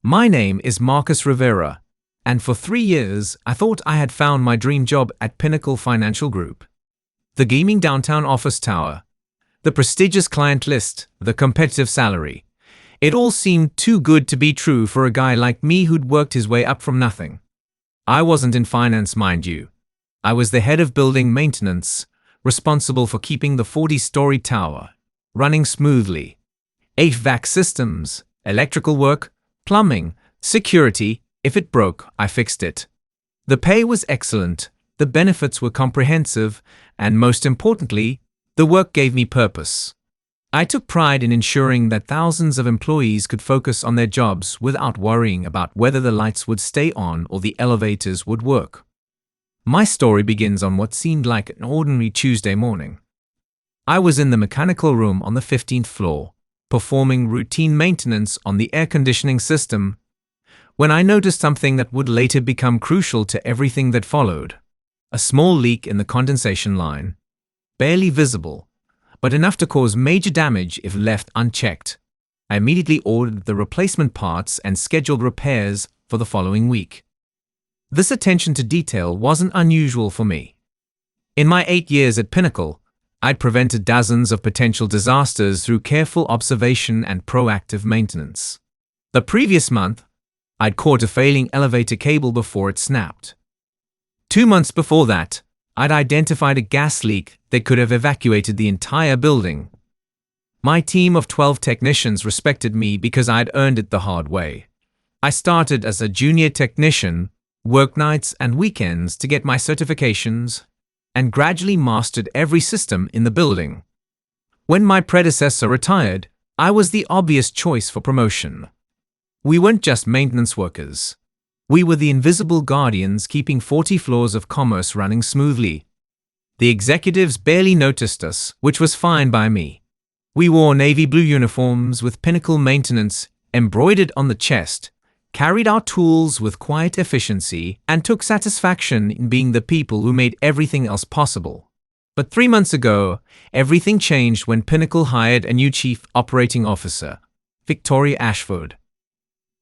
My name is Marcus Rivera, and for 3 years I thought I had found my dream job at Pinnacle Financial Group. The gleaming downtown office tower, the prestigious client list, the competitive salary. It all seemed too good to be true for a guy like me who'd worked his way up from nothing. I wasn't in finance, mind you. I was the head of building maintenance, responsible for keeping the 40-story tower running smoothly. HVAC systems, electrical work, plumbing, security. If it broke, I fixed it. The pay was excellent, the benefits were comprehensive, and most importantly, the work gave me purpose. I took pride in ensuring that thousands of employees could focus on their jobs without worrying about whether the lights would stay on or the elevators would work. My story begins on what seemed like an ordinary Tuesday morning. I was in the mechanical room on the 15th floor, performing routine maintenance on the air conditioning system, when I noticed something that would later become crucial to everything that followed. A small leak in the condensation line, barely visible, but enough to cause major damage if left unchecked. I immediately ordered the replacement parts and scheduled repairs for the following week. This attention to detail wasn't unusual for me. In my 8 years at Pinnacle, I'd prevented dozens of potential disasters through careful observation and proactive maintenance. The previous month, I'd caught a failing elevator cable before it snapped. 2 months before that, I'd identified a gas leak that could have evacuated the entire building. My team of 12 technicians respected me because I'd earned it the hard way. I started as a junior technician, worked nights and weekends to get my certifications, and gradually mastered every system in the building. When my predecessor retired, I was the obvious choice for promotion. We weren't just maintenance workers. We were the invisible guardians keeping 40 floors of commerce running smoothly. The executives barely noticed us, which was fine by me. We wore navy blue uniforms with Pinnacle maintenance embroidered on the chest, carried our tools with quiet efficiency, and took satisfaction in being the people who made everything else possible. But 3 months ago, everything changed when Pinnacle hired a new chief operating officer, Victoria Ashford.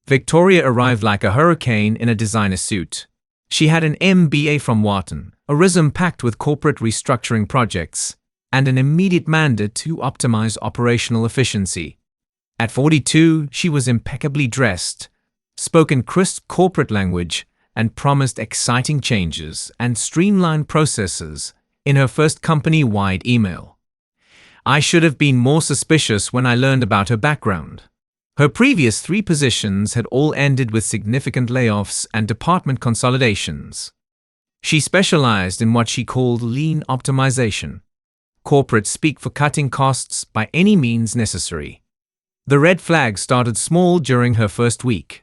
Victoria arrived like a hurricane in a designer suit. She had an MBA from Wharton, a resume packed with corporate restructuring projects, and an immediate mandate to optimize operational efficiency. At 42, she was impeccably dressed, spoke in crisp corporate language, and promised exciting changes and streamlined processes in her first company-wide email. I should have been more suspicious when I learned about her background. Her previous 3 positions had all ended with significant layoffs and department consolidations. She specialized in what she called lean optimization, corporate speak for cutting costs by any means necessary. The red flag started small during her first week.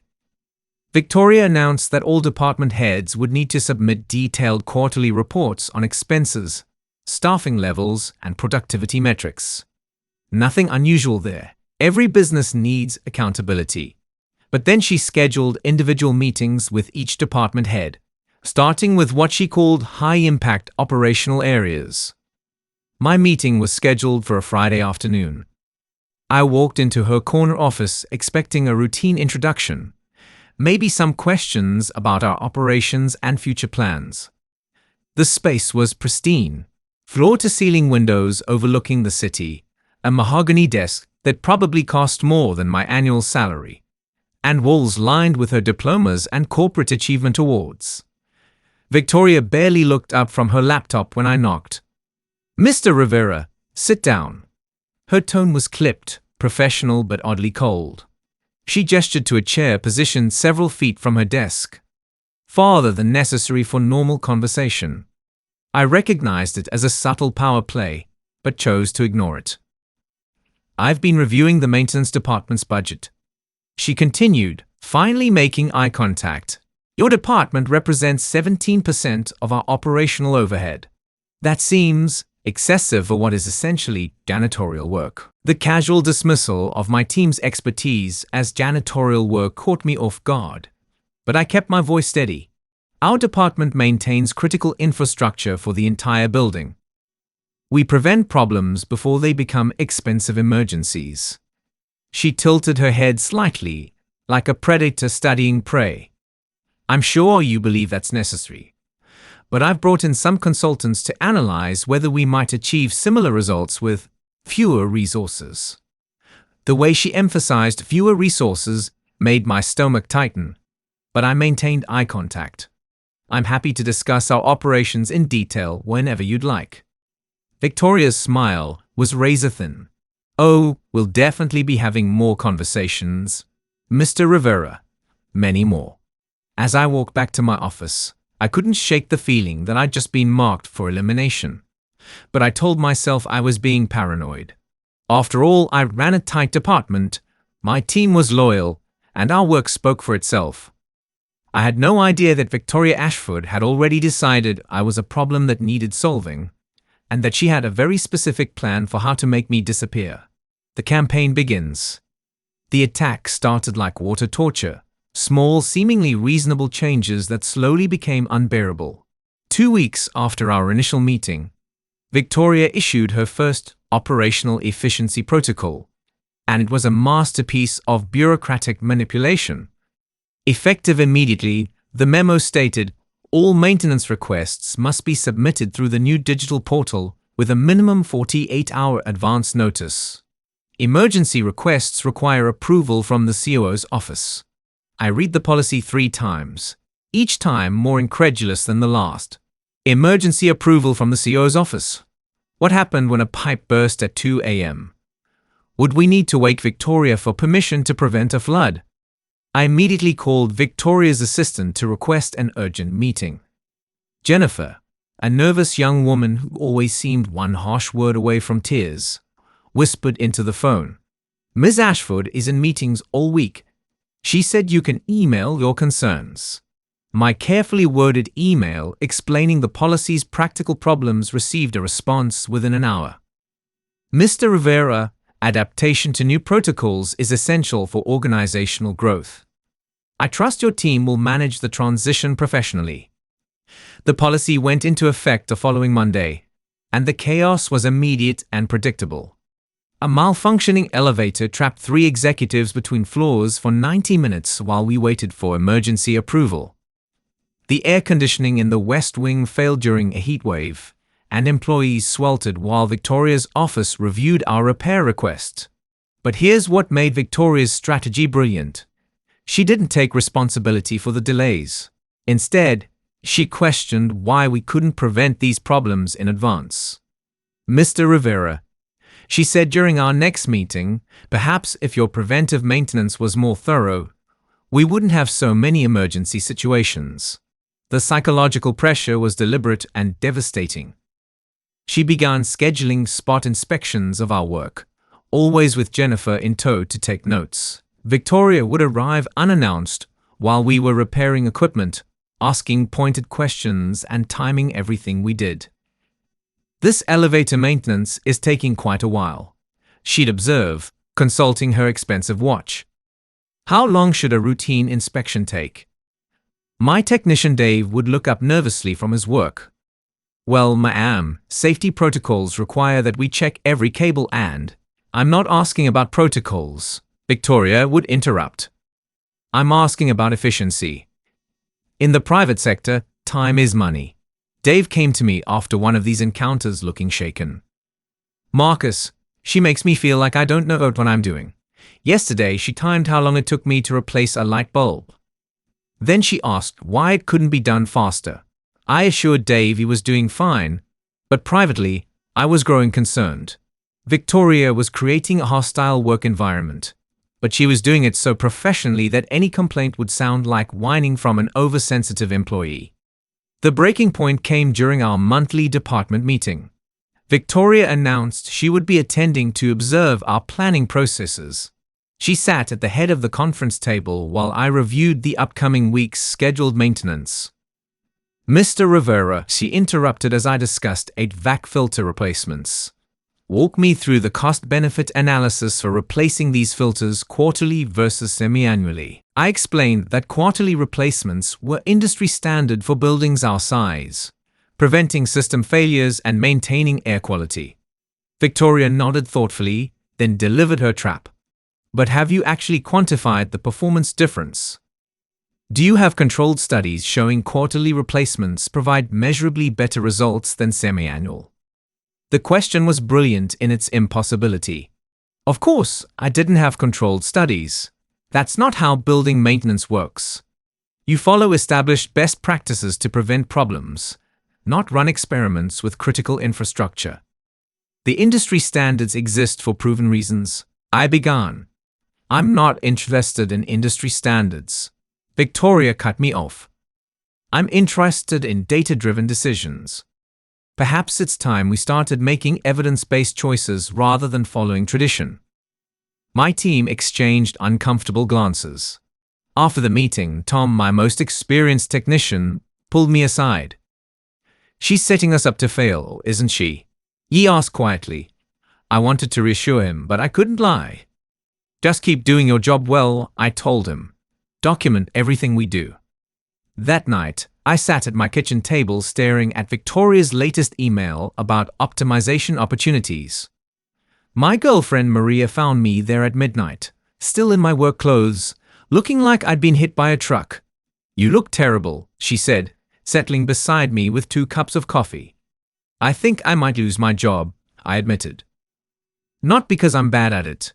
Victoria announced that all department heads would need to submit detailed quarterly reports on expenses, staffing levels, and productivity metrics. Nothing unusual there. Every business needs accountability. But then she scheduled individual meetings with each department head, starting with what she called high-impact operational areas. My meeting was scheduled for a Friday afternoon. I walked into her corner office expecting a routine introduction, maybe some questions about our operations and future plans. The space was pristine, floor-to-ceiling windows overlooking the city, a mahogany desk that probably cost more than my annual salary, and walls lined with her diplomas and corporate achievement awards. Victoria barely looked up from her laptop when I knocked. "Mr. Rivera, sit down." Her tone was clipped, professional but oddly cold. She gestured to a chair positioned several feet from her desk, farther than necessary for normal conversation. I recognized it as a subtle power play, but chose to ignore it. "I've been reviewing the maintenance department's budget," she continued, finally making eye contact. "Your department represents 17% of our operational overhead. That seems excessive for what is essentially janitorial work." The casual dismissal of my team's expertise as janitorial work caught me off guard, but I kept my voice steady. Our department maintains critical infrastructure for the entire building. We prevent problems before they become expensive emergencies. She tilted her head slightly, like a predator studying prey. I'm sure you believe that's necessary, but I've brought in some consultants to analyze whether we might achieve similar results with fewer resources. The way she emphasized fewer resources made my stomach tighten, but I maintained eye contact. I'm happy to discuss our operations in detail whenever you'd like. Victoria's smile was razor-thin. Oh, we'll definitely be having more conversations, Mr. Rivera. Many more. As I walked back to my office, I couldn't shake the feeling that I'd just been marked for elimination. But I told myself I was being paranoid. After all, I ran a tight department, my team was loyal, and our work spoke for itself. I had no idea that Victoria Ashford had already decided I was a problem that needed solving, and that she had a very specific plan for how to make me disappear. The campaign begins. The attack started like water torture, small, seemingly reasonable changes that slowly became unbearable. 2 weeks after our initial meeting, Victoria issued her first operational efficiency protocol, and it was a masterpiece of bureaucratic manipulation. Effective immediately, the memo stated, all maintenance requests must be submitted through the new digital portal with a minimum 48-hour advance notice. Emergency requests require approval from the COO's office. I read the policy 3 times, each time more incredulous than the last. Emergency approval from the COO's office. What happened when a pipe burst at 2 a.m.? Would we need to wake Victoria for permission to prevent a flood? I immediately called Victoria's assistant to request an urgent meeting. Jennifer, a nervous young woman who always seemed one harsh word away from tears, whispered into the phone. Ms. Ashford is in meetings all week. She said you can email your concerns. My carefully worded email explaining the policy's practical problems received a response within an hour. Mr. Rivera, adaptation to new protocols is essential for organizational growth. I trust your team will manage the transition professionally. The policy went into effect the following Monday, and the chaos was immediate and predictable. A malfunctioning elevator trapped 3 executives between floors for 90 minutes while we waited for emergency approval. The air conditioning in the West Wing failed during a heat wave, and employees sweltered while Victoria's office reviewed our repair request. But here's what made Victoria's strategy brilliant. She didn't take responsibility for the delays. Instead, she questioned why we couldn't prevent these problems in advance. Mr. Rivera, she said during our next meeting, perhaps if your preventive maintenance was more thorough, we wouldn't have so many emergency situations. The psychological pressure was deliberate and devastating. She began scheduling spot inspections of our work, always with Jennifer in tow to take notes. Victoria would arrive unannounced while we were repairing equipment, asking pointed questions and timing everything we did. This elevator maintenance is taking quite a while, she'd observe, consulting her expensive watch. How long should a routine inspection take? My technician Dave would look up nervously from his work. Well, ma'am, safety protocols require that we check every cable and… I'm not asking about protocols, Victoria would interrupt. I'm asking about efficiency. In the private sector, time is money. Dave came to me after one of these encounters looking shaken. Marcus, she makes me feel like I don't know what I'm doing. Yesterday, she timed how long it took me to replace a light bulb. Then she asked why it couldn't be done faster. I assured Dave he was doing fine, but privately, I was growing concerned. Victoria was creating a hostile work environment, but she was doing it so professionally that any complaint would sound like whining from an oversensitive employee. The breaking point came during our monthly department meeting. Victoria announced she would be attending to observe our planning processes. She sat at the head of the conference table while I reviewed the upcoming week's scheduled maintenance. Mr. Rivera, she interrupted as I discussed 8 vac filter replacements. Walk me through the cost-benefit analysis for replacing these filters quarterly versus semi-annually. I explained that quarterly replacements were industry standard for buildings our size, preventing system failures and maintaining air quality. Victoria nodded thoughtfully, then delivered her trap. But have you actually quantified the performance difference? Do you have controlled studies showing quarterly replacements provide measurably better results than semi-annual? The question was brilliant in its impossibility. Of course, I didn't have controlled studies. That's not how building maintenance works. You follow established best practices to prevent problems, not run experiments with critical infrastructure. The industry standards exist for proven reasons. I began. I'm not interested in industry standards. Victoria cut me off. I'm interested in data-driven decisions. Perhaps it's time we started making evidence-based choices rather than following tradition. My team exchanged uncomfortable glances. After the meeting, Tom, my most experienced technician, pulled me aside. "She's setting us up to fail, isn't she?" he asked quietly. I wanted to reassure him, but I couldn't lie. "Just keep doing your job well," I told him. "Document everything we do." That night, I sat at my kitchen table staring at Victoria's latest email about optimization opportunities. My girlfriend Maria found me there at midnight, still in my work clothes, looking like I'd been hit by a truck. "You look terrible," she said, settling beside me with 2 cups of coffee. "I think I might lose my job," I admitted. Not because I'm bad at it,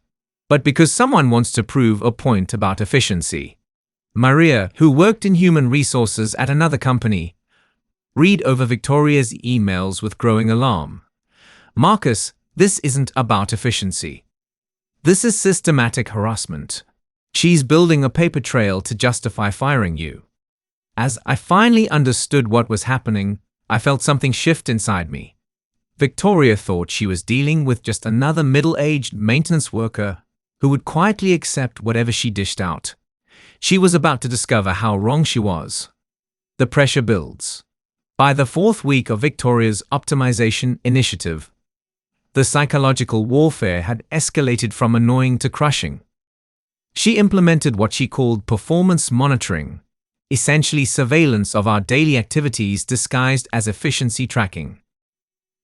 but because someone wants to prove a point about efficiency. Maria, who worked in human resources at another company, read over Victoria's emails with growing alarm. "Marcus, this isn't about efficiency. This is systematic harassment. She's building a paper trail to justify firing you." As I finally understood what was happening, I felt something shift inside me. Victoria thought she was dealing with just another middle-aged maintenance worker who would quietly accept whatever she dished out. She was about to discover how wrong she was. The pressure builds. By the 4th week of Victoria's optimization initiative, the psychological warfare had escalated from annoying to crushing. She implemented what she called performance monitoring, essentially surveillance of our daily activities disguised as efficiency tracking.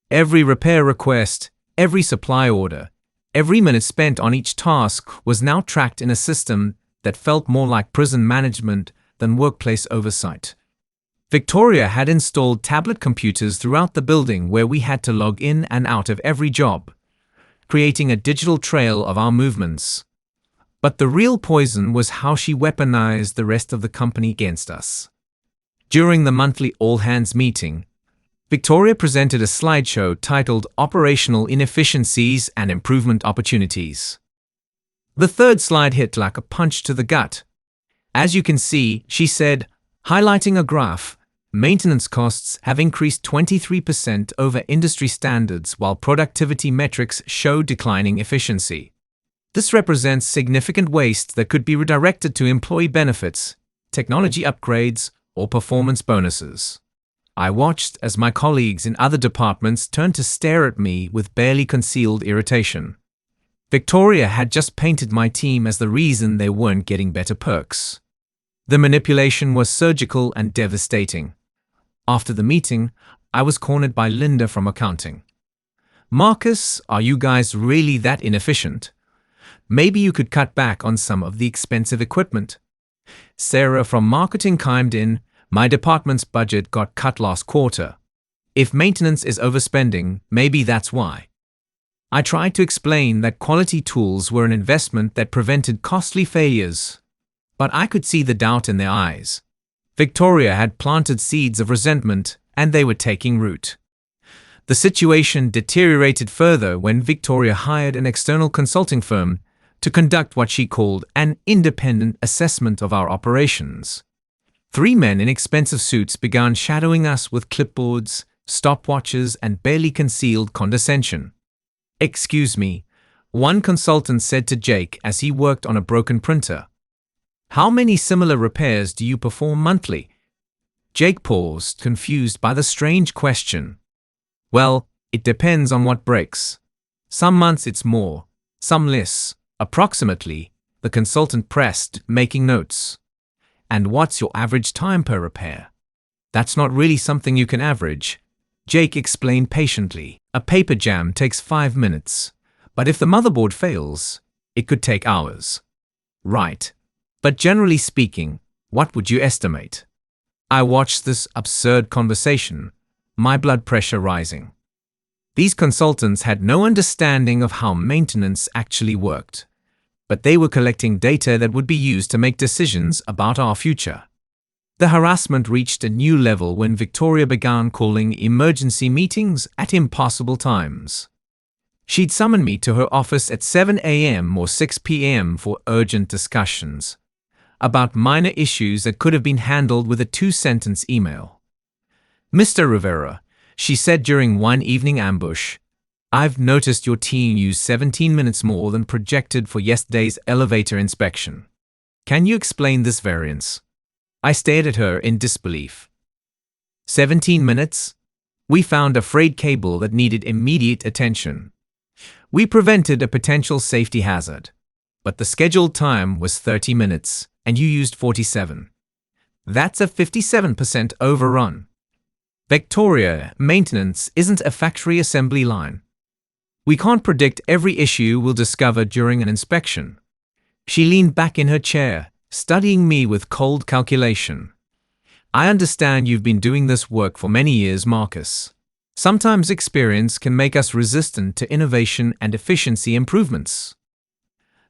Every repair request, every supply order, every minute spent on each task was now tracked in a system that felt more like prison management than workplace oversight. Victoria had installed tablet computers throughout the building where we had to log in and out of every job, creating a digital trail of our movements. But the real poison was how she weaponized the rest of the company against us. During the monthly all-hands meeting, Victoria presented a slideshow titled Operational Inefficiencies and Improvement Opportunities. The 3rd slide hit like a punch to the gut. "As you can see," she said, highlighting a graph, "maintenance costs have increased 23% over industry standards while productivity metrics show declining efficiency. This represents significant waste that could be redirected to employee benefits, technology upgrades, or performance bonuses." I watched as my colleagues in other departments turned to stare at me with barely concealed irritation. Victoria had just painted my team as the reason they weren't getting better perks. The manipulation was surgical and devastating. After the meeting, I was cornered by Linda from accounting. "Marcus, are you guys really that inefficient? Maybe you could cut back on some of the expensive equipment." Sarah from marketing chimed in, "My department's budget got cut last quarter. If maintenance is overspending, maybe that's why." I tried to explain that quality tools were an investment that prevented costly failures, but I could see the doubt in their eyes. Victoria had planted seeds of resentment, and they were taking root. The situation deteriorated further when Victoria hired an external consulting firm to conduct what she called an independent assessment of our operations. 3 men in expensive suits began shadowing us with clipboards, stopwatches, and barely concealed condescension. "Excuse me," one consultant said to Jake as he worked on a broken printer. "How many similar repairs do you perform monthly?" Jake paused, confused by the strange question. "Well, it depends on what breaks. Some months it's more, some less. Approximately," the consultant pressed, making notes. "And what's your average time per repair?" "That's not really something you can average," Jake explained patiently. "A paper jam takes 5 minutes, but if the motherboard fails, It could take hours. Right. But generally speaking, what would you estimate? I watched this absurd conversation, my blood pressure rising. These consultants had no understanding of how maintenance actually worked, but they were collecting data that would be used to make decisions about our future. The harassment reached a new level when Victoria began calling emergency meetings at impossible times. She'd summon me to her office at 7 a.m. or 6 p.m. for urgent discussions about minor issues that could have been handled with a 2-sentence email. "Mr. Rivera," she said during one evening ambush, "I've noticed your team used 17 minutes more than projected for yesterday's elevator inspection. Can you explain this variance?" I stared at her in disbelief. 17 minutes? We found a frayed cable that needed immediate attention. We prevented a potential safety hazard, but the scheduled time was 30 minutes, and you used 47. That's a 57% overrun. Victoria, maintenance isn't a factory assembly line. We can't predict every issue we'll discover during an inspection. She leaned back in her chair, studying me with cold calculation. "I understand you've been doing this work for many years, Marcus. Sometimes experience can make us resistant to innovation and efficiency improvements."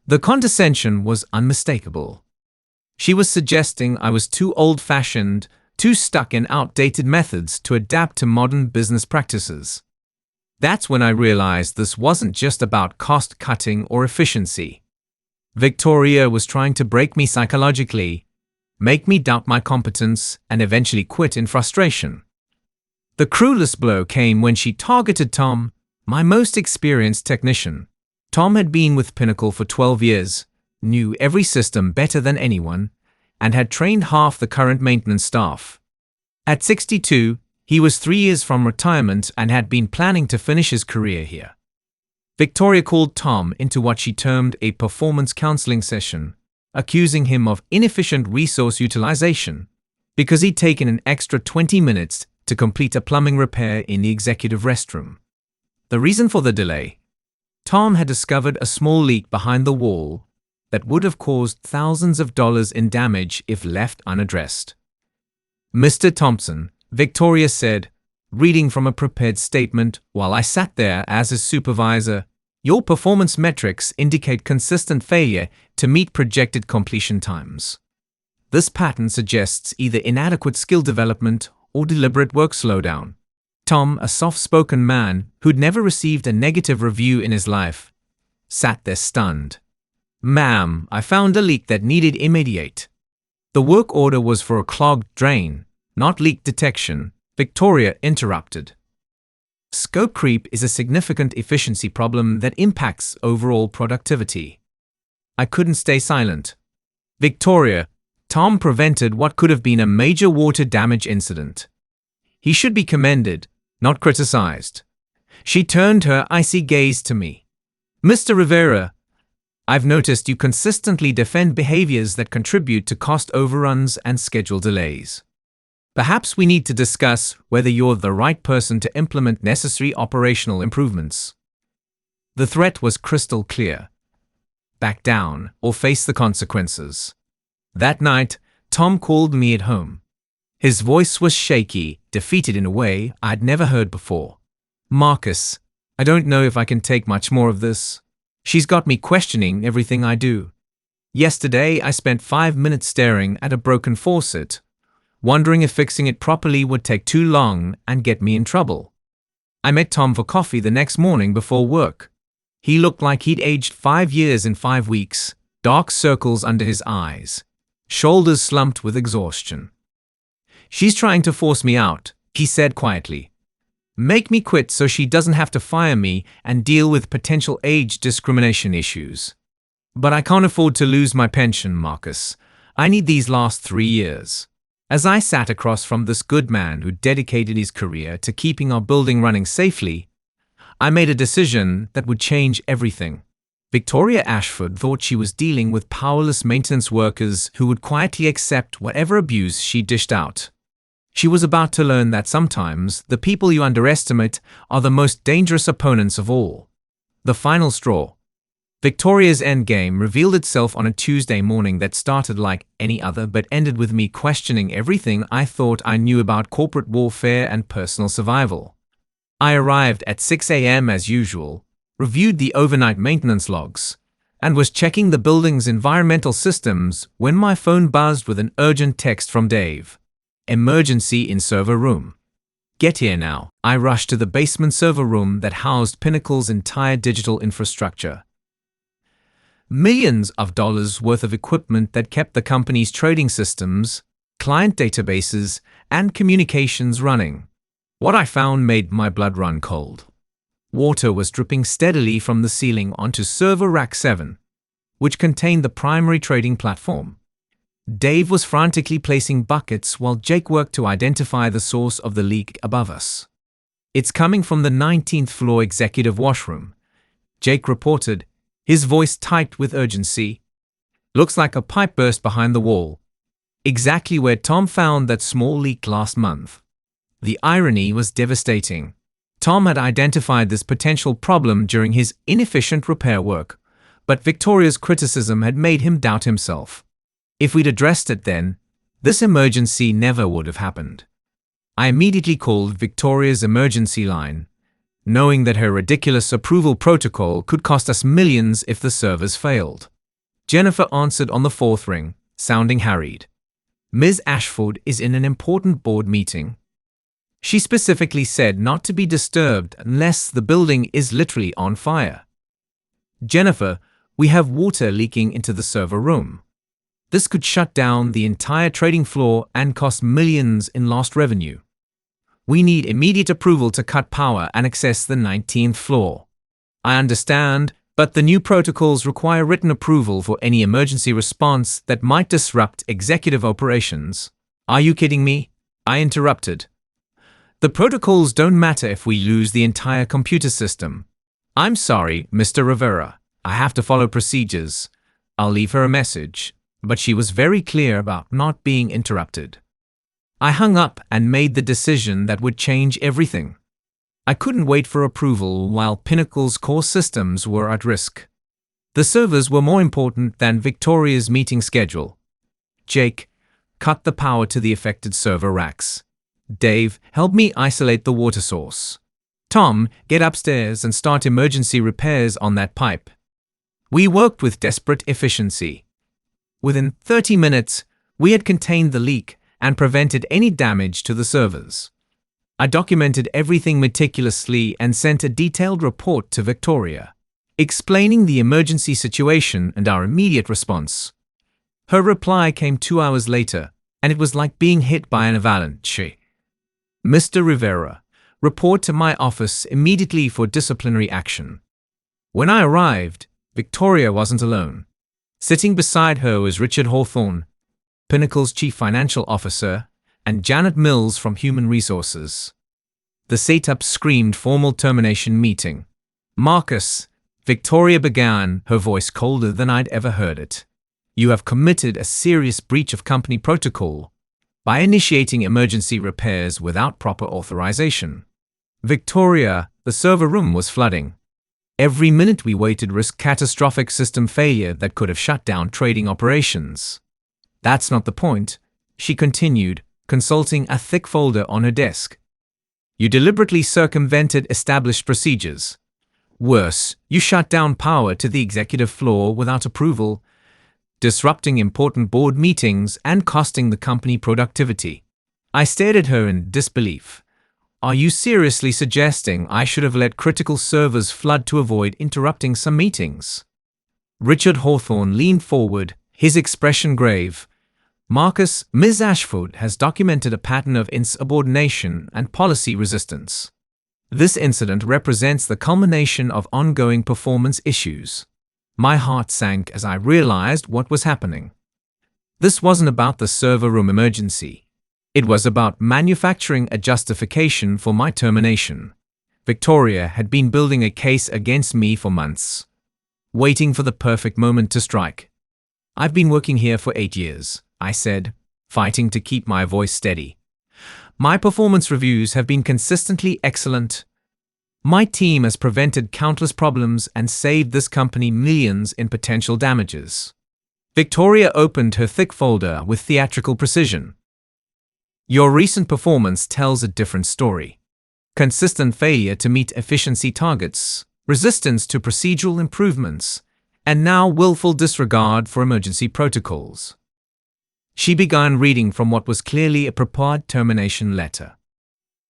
The condescension was unmistakable. She was suggesting I was too old-fashioned, too stuck in outdated methods to adapt to modern business practices. That's when I realized this wasn't just about cost-cutting or efficiency. Victoria was trying to break me psychologically, make me doubt my competence, and eventually quit in frustration. The cruelest blow came when she targeted Tom, my most experienced technician. Tom had been with Pinnacle for 12 years, knew every system better than anyone, and had trained half the current maintenance staff. At 62, he was 3 years from retirement and had been planning to finish his career here. Victoria called Tom into what she termed a performance counseling session, accusing him of inefficient resource utilization because he'd taken an extra 20 minutes to complete a plumbing repair in the executive restroom. The reason for the delay? Tom had discovered a small leak behind the wall that would have caused thousands of dollars in damage if left unaddressed. "Mr. Thompson," Victoria said, reading from a prepared statement while I sat there as his supervisor, "your performance metrics indicate consistent failure to meet projected completion times. This pattern suggests either inadequate skill development or deliberate work slowdown." Tom, a soft-spoken man who'd never received a negative review in his life, sat there stunned. "Ma'am, I found a leak that needed immediate." The work order was for a clogged drain, not leak detection, Victoria interrupted. Scope creep is a significant efficiency problem that impacts overall productivity. I couldn't stay silent. "Victoria, Tom prevented what could have been a major water damage incident. He should be commended, not criticized." She turned her icy gaze to me. "Mr. Rivera, I've noticed you consistently defend behaviors that contribute to cost overruns and schedule delays. Perhaps we need to discuss whether you're the right person to implement necessary operational improvements." The threat was crystal clear. Back down or face the consequences. That night, Tom called me at home. His voice was shaky, defeated in a way I'd never heard before. "Marcus, I don't know if I can take much more of this. She's got me questioning everything I do. Yesterday, I spent 5 minutes staring at a broken faucet, wondering if fixing it properly would take too long and get me in trouble. I met Tom for coffee the next morning before work. He looked like he'd aged 5 years in 5 weeks, dark circles under his eyes, shoulders slumped with exhaustion. "She's trying to force me out," he said quietly. "Make me quit so she doesn't have to fire me and deal with potential age discrimination issues. But I can't afford to lose my pension, Marcus. I need these last 3 years." As I sat across from this good man who dedicated his career to keeping our building running safely, I made a decision that would change everything. Victoria Ashford thought she was dealing with powerless maintenance workers who would quietly accept whatever abuse she dished out. She was about to learn that sometimes the people you underestimate are the most dangerous opponents of all. The final straw. Victoria's endgame revealed itself on a Tuesday morning that started like any other but ended with me questioning everything I thought I knew about corporate warfare and personal survival. I arrived at 6 a.m. as usual, reviewed the overnight maintenance logs, and was checking the building's environmental systems when my phone buzzed with an urgent text from Dave. Emergency in server room. Get here now. I rushed to the basement server room that housed Pinnacle's entire digital infrastructure. Millions of dollars worth of equipment that kept the company's trading systems, client databases, and communications running. What I found made my blood run cold. Water was dripping steadily from the ceiling onto server rack 7, which contained the primary trading platform. Dave was frantically placing buckets while Jake worked to identify the source of the leak above us. It's coming from the 19th floor executive washroom, Jake reported, his voice tight with urgency. Looks like a pipe burst behind the wall. Exactly where Tom found that small leak last month. The irony was devastating. Tom had identified this potential problem during his inefficient repair work, but Victoria's criticism had made him doubt himself. If we'd addressed it then, this emergency never would have happened. I immediately called Victoria's emergency line, knowing that her ridiculous approval protocol could cost us millions if the servers failed. Jennifer answered on the fourth ring, sounding harried. Ms. Ashford is in an important board meeting. She specifically said not to be disturbed unless the building is literally on fire. Jennifer, we have water leaking into the server room. This could shut down the entire trading floor and cost millions in lost revenue. We need immediate approval to cut power and access the 19th floor. I understand, but the new protocols require written approval for any emergency response that might disrupt executive operations. Are you kidding me? I interrupted. The protocols don't matter if we lose the entire computer system. I'm sorry, Mr. Rivera. I have to follow procedures. I'll leave her a message. But she was very clear about not being interrupted. I hung up and made the decision that would change everything. I couldn't wait for approval while Pinnacle's core systems were at risk. The servers were more important than Victoria's meeting schedule. Jake, cut the power to the affected server racks. Dave, help me isolate the water source. Tom, get upstairs and start emergency repairs on that pipe. We worked with desperate efficiency. Within 30 minutes, we had contained the leak and prevented any damage to the servers. I documented everything meticulously and sent a detailed report to Victoria, explaining the emergency situation and our immediate response. Her reply came 2 hours later, and it was like being hit by an avalanche. Mr. Rivera, report to my office immediately for disciplinary action. When I arrived, Victoria wasn't alone. Sitting beside her was Richard Hawthorne, Pinnacle's Chief Financial Officer, and Janet Mills from Human Resources. The setup screamed formal termination meeting. Marcus, Victoria began, her voice colder than I'd ever heard it. You have committed a serious breach of company protocol by initiating emergency repairs without proper authorization. Victoria, the server room was flooding. Every minute we waited risked catastrophic system failure that could have shut down trading operations. That's not the point, she continued, consulting a thick folder on her desk. You deliberately circumvented established procedures. Worse, you shut down power to the executive floor without approval, disrupting important board meetings and costing the company productivity. I stared at her in disbelief. Are you seriously suggesting I should have let critical servers flood to avoid interrupting some meetings? Richard Hawthorne leaned forward, his expression grave. Marcus, Ms. Ashford has documented a pattern of insubordination and policy resistance. This incident represents the culmination of ongoing performance issues. My heart sank as I realized what was happening. This wasn't about the server room emergency. It was about manufacturing a justification for my termination. Victoria had been building a case against me for months, waiting for the perfect moment to strike. I've been working here for 8 years, I said, fighting to keep my voice steady. My performance reviews have been consistently excellent. My team has prevented countless problems and saved this company millions in potential damages. Victoria opened her thick folder with theatrical precision. Your recent performance tells a different story. Consistent failure to meet efficiency targets, resistance to procedural improvements, and now willful disregard for emergency protocols. She began reading from what was clearly a prepared termination letter.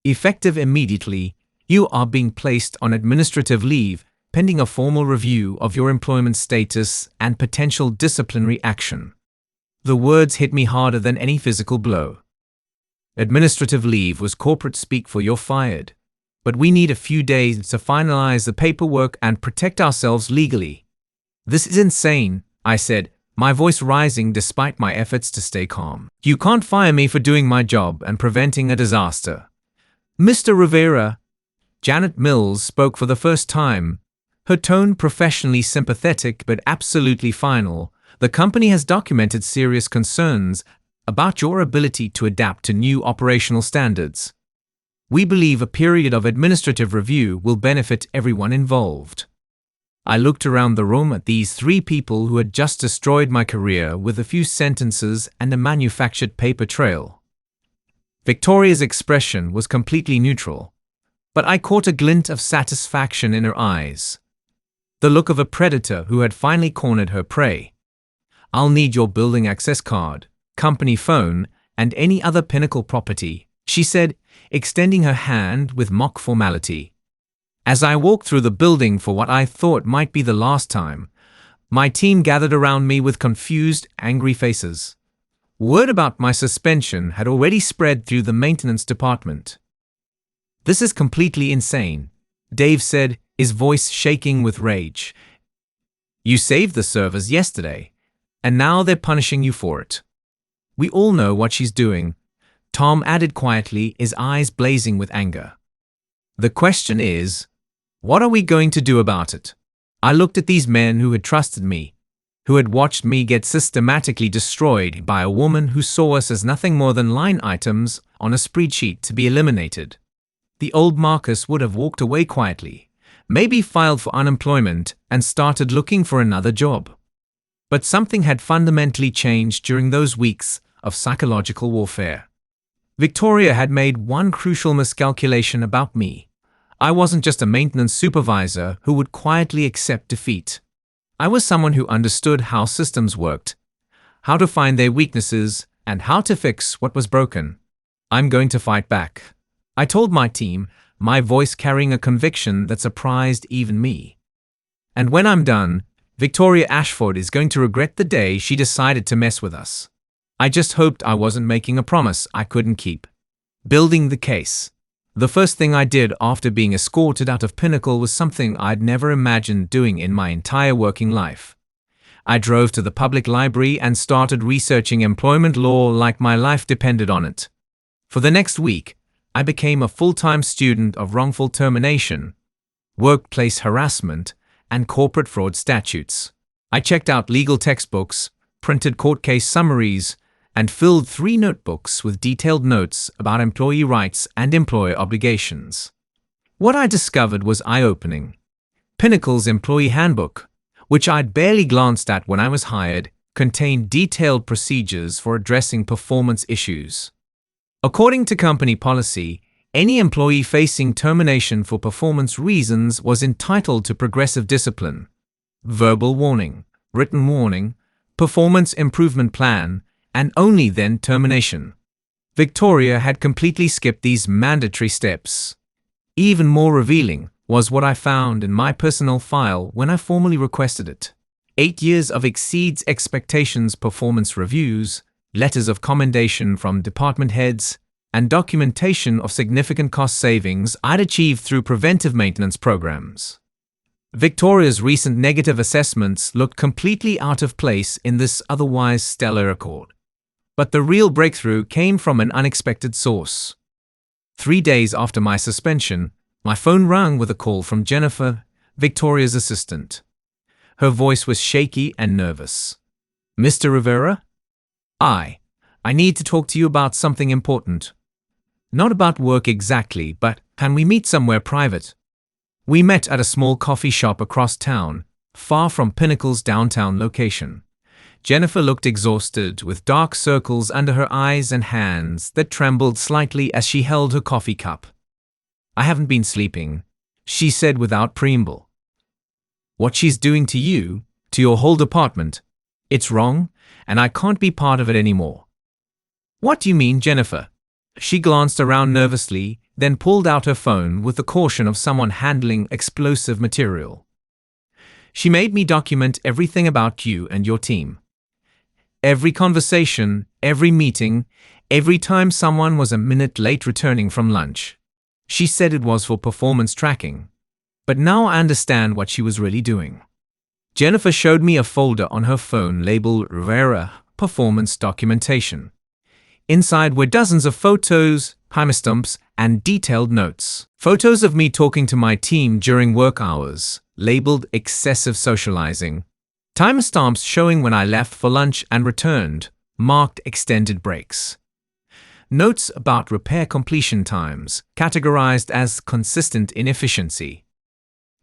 Effective immediately, you are being placed on administrative leave pending a formal review of your employment status and potential disciplinary action. The words hit me harder than any physical blow. Administrative leave was corporate speak for you're fired, but we need a few days to finalize the paperwork and protect ourselves legally. This is insane, I said, my voice rising despite my efforts to stay calm. You can't fire me for doing my job and preventing a disaster. Mr. Rivera, Janet Mills spoke for the first time, her tone professionally sympathetic but absolutely final. The company has documented serious concerns about your ability to adapt to new operational standards. We believe a period of administrative review will benefit everyone involved. I looked around the room at these three people who had just destroyed my career with a few sentences and a manufactured paper trail. Victoria's expression was completely neutral, but I caught a glint of satisfaction in her eyes. The look of a predator who had finally cornered her prey. I'll need your building access card, company phone, and any other Pinnacle property, she said, extending her hand with mock formality. As I walked through the building for what I thought might be the last time, my team gathered around me with confused, angry faces. Word about my suspension had already spread through the maintenance department. This is completely insane, Dave said, his voice shaking with rage. You saved the servers yesterday, and now they're punishing you for it. We all know what she's doing, Tom added quietly, his eyes blazing with anger. The question is, what are we going to do about it? I looked at these men who had trusted me, who had watched me get systematically destroyed by a woman who saw us as nothing more than line items on a spreadsheet to be eliminated. The old Marcus would have walked away quietly, maybe filed for unemployment and started looking for another job. But something had fundamentally changed during those weeks of psychological warfare. Victoria had made one crucial miscalculation about me. I wasn't just a maintenance supervisor who would quietly accept defeat. I was someone who understood how systems worked, how to find their weaknesses, and how to fix what was broken. I'm going to fight back, I told my team, my voice carrying a conviction that surprised even me. And when I'm done, Victoria Ashford is going to regret the day she decided to mess with us. I just hoped I wasn't making a promise I couldn't keep. Building the case. The first thing I did after being escorted out of Pinnacle was something I'd never imagined doing in my entire working life. I drove to the public library and started researching employment law like my life depended on it. For the next week, I became a full-time student of wrongful termination, workplace harassment, and corporate fraud statutes. I checked out legal textbooks, printed court case summaries, and filled 3 notebooks with detailed notes about employee rights and employer obligations. What I discovered was eye-opening. Pinnacle's employee handbook, which I'd barely glanced at when I was hired, contained detailed procedures for addressing performance issues. According to company policy, any employee facing termination for performance reasons was entitled to progressive discipline, verbal warning, written warning, performance improvement plan, and only then termination. Victoria had completely skipped these mandatory steps. Even more revealing was what I found in my personnel file when I formally requested it. 8 years of exceeds expectations performance reviews, letters of commendation from department heads, and documentation of significant cost savings I'd achieved through preventive maintenance programs. Victoria's recent negative assessments looked completely out of place in this otherwise stellar record. But the real breakthrough came from an unexpected source. 3 days after my suspension, my phone rang with a call from Jennifer, Victoria's assistant. Her voice was shaky and nervous. Mr. Rivera? I need to talk to you about something important. Not about work exactly, but can we meet somewhere private? We met at a small coffee shop across town, far from Pinnacle's downtown location. Jennifer looked exhausted, with dark circles under her eyes and hands that trembled slightly as she held her coffee cup. "I haven't been sleeping," she said without preamble. "What she's doing to you, to your whole department, it's wrong, and I can't be part of it anymore." "What do you mean, Jennifer?" She glanced around nervously, then pulled out her phone with the caution of someone handling explosive material. "She made me document everything about you and your team. Every conversation, every meeting, every time someone was a minute late returning from lunch. She said it was for performance tracking. But now I understand what she was really doing." Jennifer showed me a folder on her phone labeled Rivera Performance Documentation. Inside were dozens of photos, timestamps, and detailed notes. Photos of me talking to my team during work hours, labeled excessive socializing. Timestamps showing when I left for lunch and returned, marked extended breaks. Notes about repair completion times, categorized as consistent inefficiency.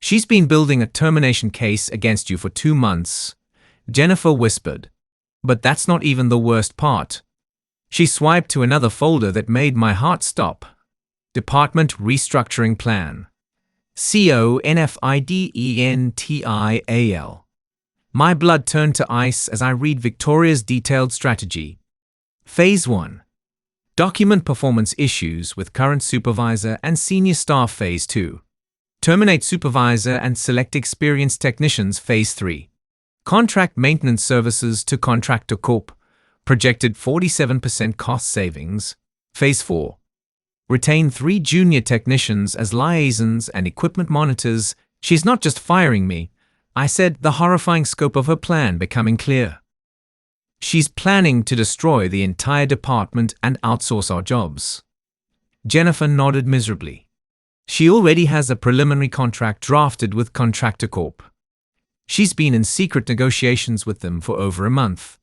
"She's been building a termination case against you for 2 months," Jennifer whispered. "But that's not even the worst part." She swiped to another folder that made my heart stop. Department Restructuring Plan. CONFIDENTIAL. My blood turned to ice as I read Victoria's detailed strategy. Phase 1. Document performance issues with current supervisor and senior staff. Phase 2. Terminate supervisor and select experienced technicians. Phase 3. Contract maintenance services to Contractor Corp. Projected 47% cost savings. Phase 4. Retain 3 junior technicians as liaisons and equipment monitors. She's not just firing me, I said, the horrifying scope of her plan becoming clear. She's planning to destroy the entire department and outsource our jobs. Jennifer nodded miserably. She already has a preliminary contract drafted with Contractor Corp. She's been in secret negotiations with them for over a month.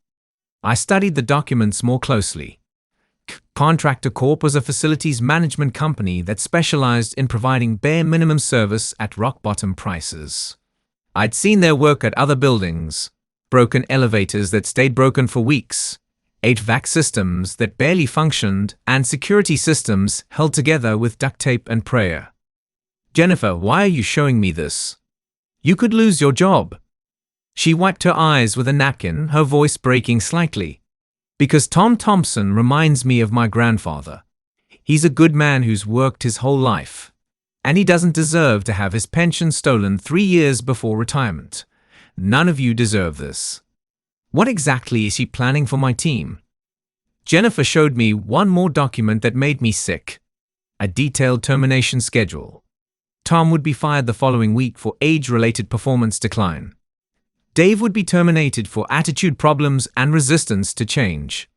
I studied the documents more closely. Contractor Corp was a facilities management company that specialized in providing bare minimum service at rock-bottom prices. I'd seen their work at other buildings: broken elevators that stayed broken for weeks, HVAC systems that barely functioned, and security systems held together with duct tape and prayer. "Jennifer, why are you showing me this? You could lose your job." She wiped her eyes with a napkin, her voice breaking slightly. "Because Tom Thompson reminds me of my grandfather. He's a good man who's worked his whole life. And he doesn't deserve to have his pension stolen 3 years before retirement. None of you deserve this." "What exactly is he planning for my team?" Jennifer showed me one more document that made me sick. A detailed termination schedule. Tom would be fired the following week for age-related performance decline. Dave would be terminated for attitude problems and resistance to change.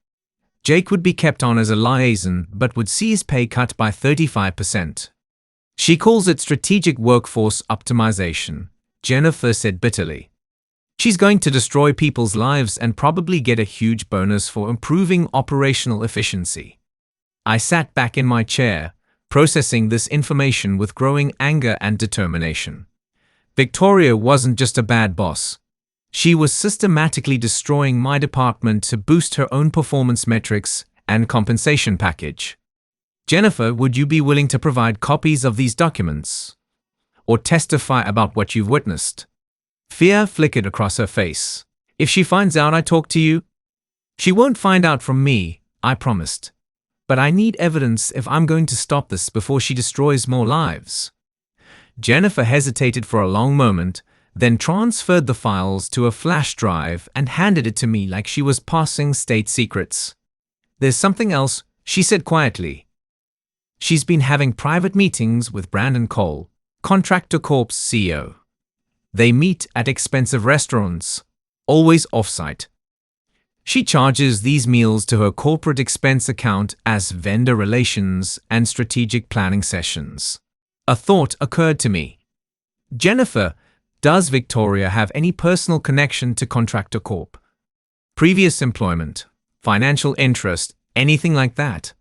Jake would be kept on as a liaison but would see his pay cut by 35%. "She calls it strategic workforce optimization," Jennifer said bitterly. "She's going to destroy people's lives and probably get a huge bonus for improving operational efficiency." I sat back in my chair, processing this information with growing anger and determination. Victoria wasn't just a bad boss. She was systematically destroying my department to boost her own performance metrics and compensation package. "Jennifer, would you be willing to provide copies of these documents? Or testify about what you've witnessed?" Fear flickered across her face. "If she finds out I talked to you?" "She won't find out from me," I promised. "But I need evidence if I'm going to stop this before she destroys more lives." Jennifer hesitated for a long moment, then transferred the files to a flash drive and handed it to me like she was passing state secrets. "There's something else," she said quietly. "She's been having private meetings with Brandon Cole, Contractor Corp's CEO. They meet at expensive restaurants, always off-site. She charges these meals to her corporate expense account as vendor relations and strategic planning sessions." A thought occurred to me. "Jennifer, does Victoria have any personal connection to Contractor Corp? Previous employment, financial interest, anything like that?"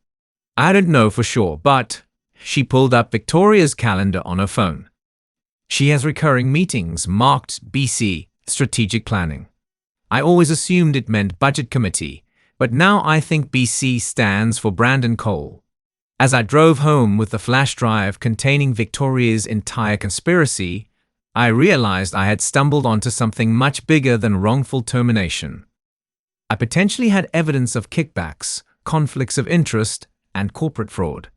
"I don't know for sure, but..." She pulled up Victoria's calendar on her phone. She has recurring meetings marked BC, Strategic Planning. I always assumed it meant Budget Committee, but now I think BC stands for Brandon Cole. As I drove home with the flash drive containing Victoria's entire conspiracy, I realized I had stumbled onto something much bigger than wrongful termination. I potentially had evidence of kickbacks, conflicts of interest, and corporate fraud.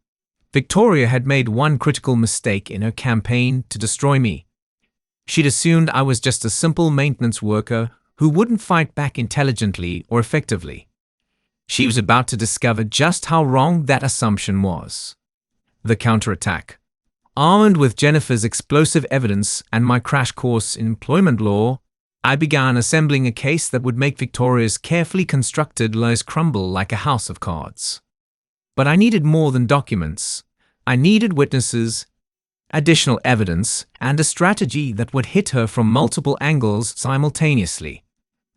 Victoria had made one critical mistake in her campaign to destroy me. She'd assumed I was just a simple maintenance worker who wouldn't fight back intelligently or effectively. She was about to discover just how wrong that assumption was. The counterattack. Armed with Jennifer's explosive evidence and my crash course in employment law, I began assembling a case that would make Victoria's carefully constructed lies crumble like a house of cards. But I needed more than documents. I needed witnesses, additional evidence, and a strategy that would hit her from multiple angles simultaneously.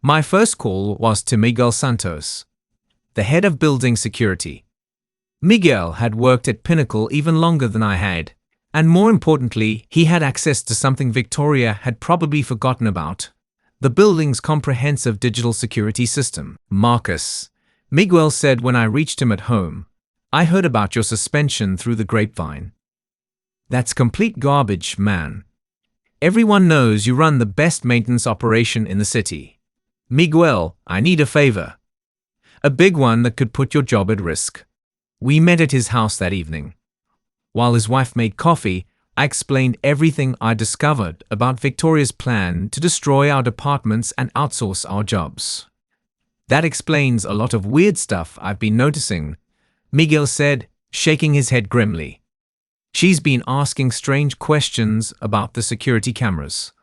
My first call was to Miguel Santos, the head of building security. Miguel had worked at Pinnacle even longer than I had, and more importantly, he had access to something Victoria had probably forgotten about: the building's comprehensive digital security system. "Marcus," Miguel said when I reached him at home, "I heard about your suspension through the grapevine. That's complete garbage, man. Everyone knows you run the best maintenance operation in the city. Miguel, I need a favor. A big one that could put your job at risk." We met at his house that evening. While his wife made coffee, I explained everything I discovered about Victoria's plan to destroy our departments and outsource our jobs. "That explains a lot of weird stuff I've been noticing," Miguel said, shaking his head grimly. "She's been asking strange questions about the security cameras.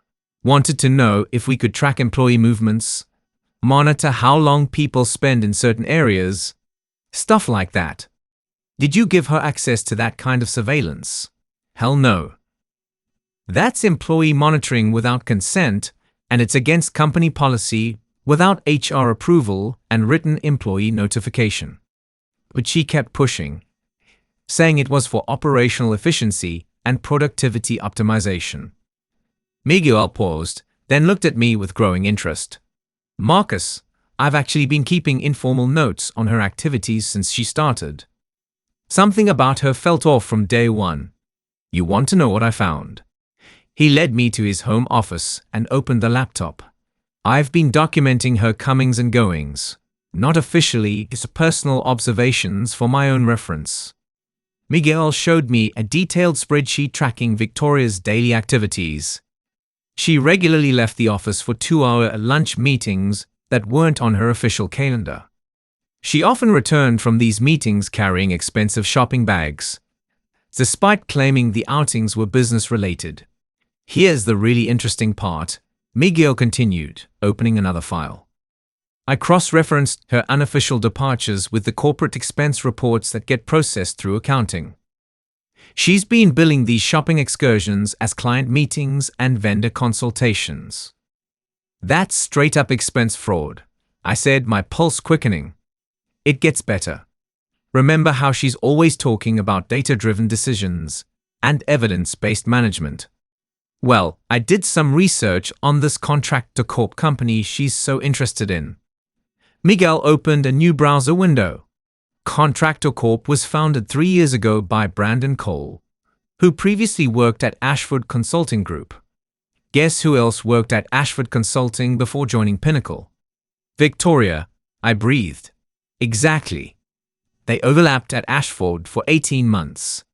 Wanted to know if we could track employee movements, monitor how long people spend in certain areas, stuff like that. Did you give her access to that kind of surveillance?" "Hell no. That's employee monitoring without consent, and it's against company policy without HR approval and written employee notification." But she kept pushing, saying it was for operational efficiency and productivity optimization. Miguel paused, then looked at me with growing interest. "Marcus, I've actually been keeping informal notes on her activities since she started. Something about her felt off from day one. You want to know what I found?" He led me to his home office and opened the laptop. "I've been documenting her comings and goings. Not officially, it's personal observations for my own reference." Miguel showed me a detailed spreadsheet tracking Victoria's daily activities. She regularly left the office for 2-hour lunch meetings that weren't on her official calendar. She often returned from these meetings carrying expensive shopping bags, despite claiming the outings were business-related. "Here's the really interesting part," Miguel continued, opening another file. "I cross-referenced her unofficial departures with the corporate expense reports that get processed through accounting. She's been billing these shopping excursions as client meetings and vendor consultations. That's straight-up expense fraud," I said, my pulse quickening. "It gets better. Remember how she's always talking about data-driven decisions and evidence-based management? Well, I did some research on this contractor corp company she's so interested in." Miguel opened a new browser window. Contractor Corp was founded 3 years ago by Brandon Cole, who previously worked at Ashford Consulting Group. Guess who else worked at Ashford Consulting before joining Pinnacle? Victoria, I breathed. Exactly. They overlapped at Ashford for 18 months.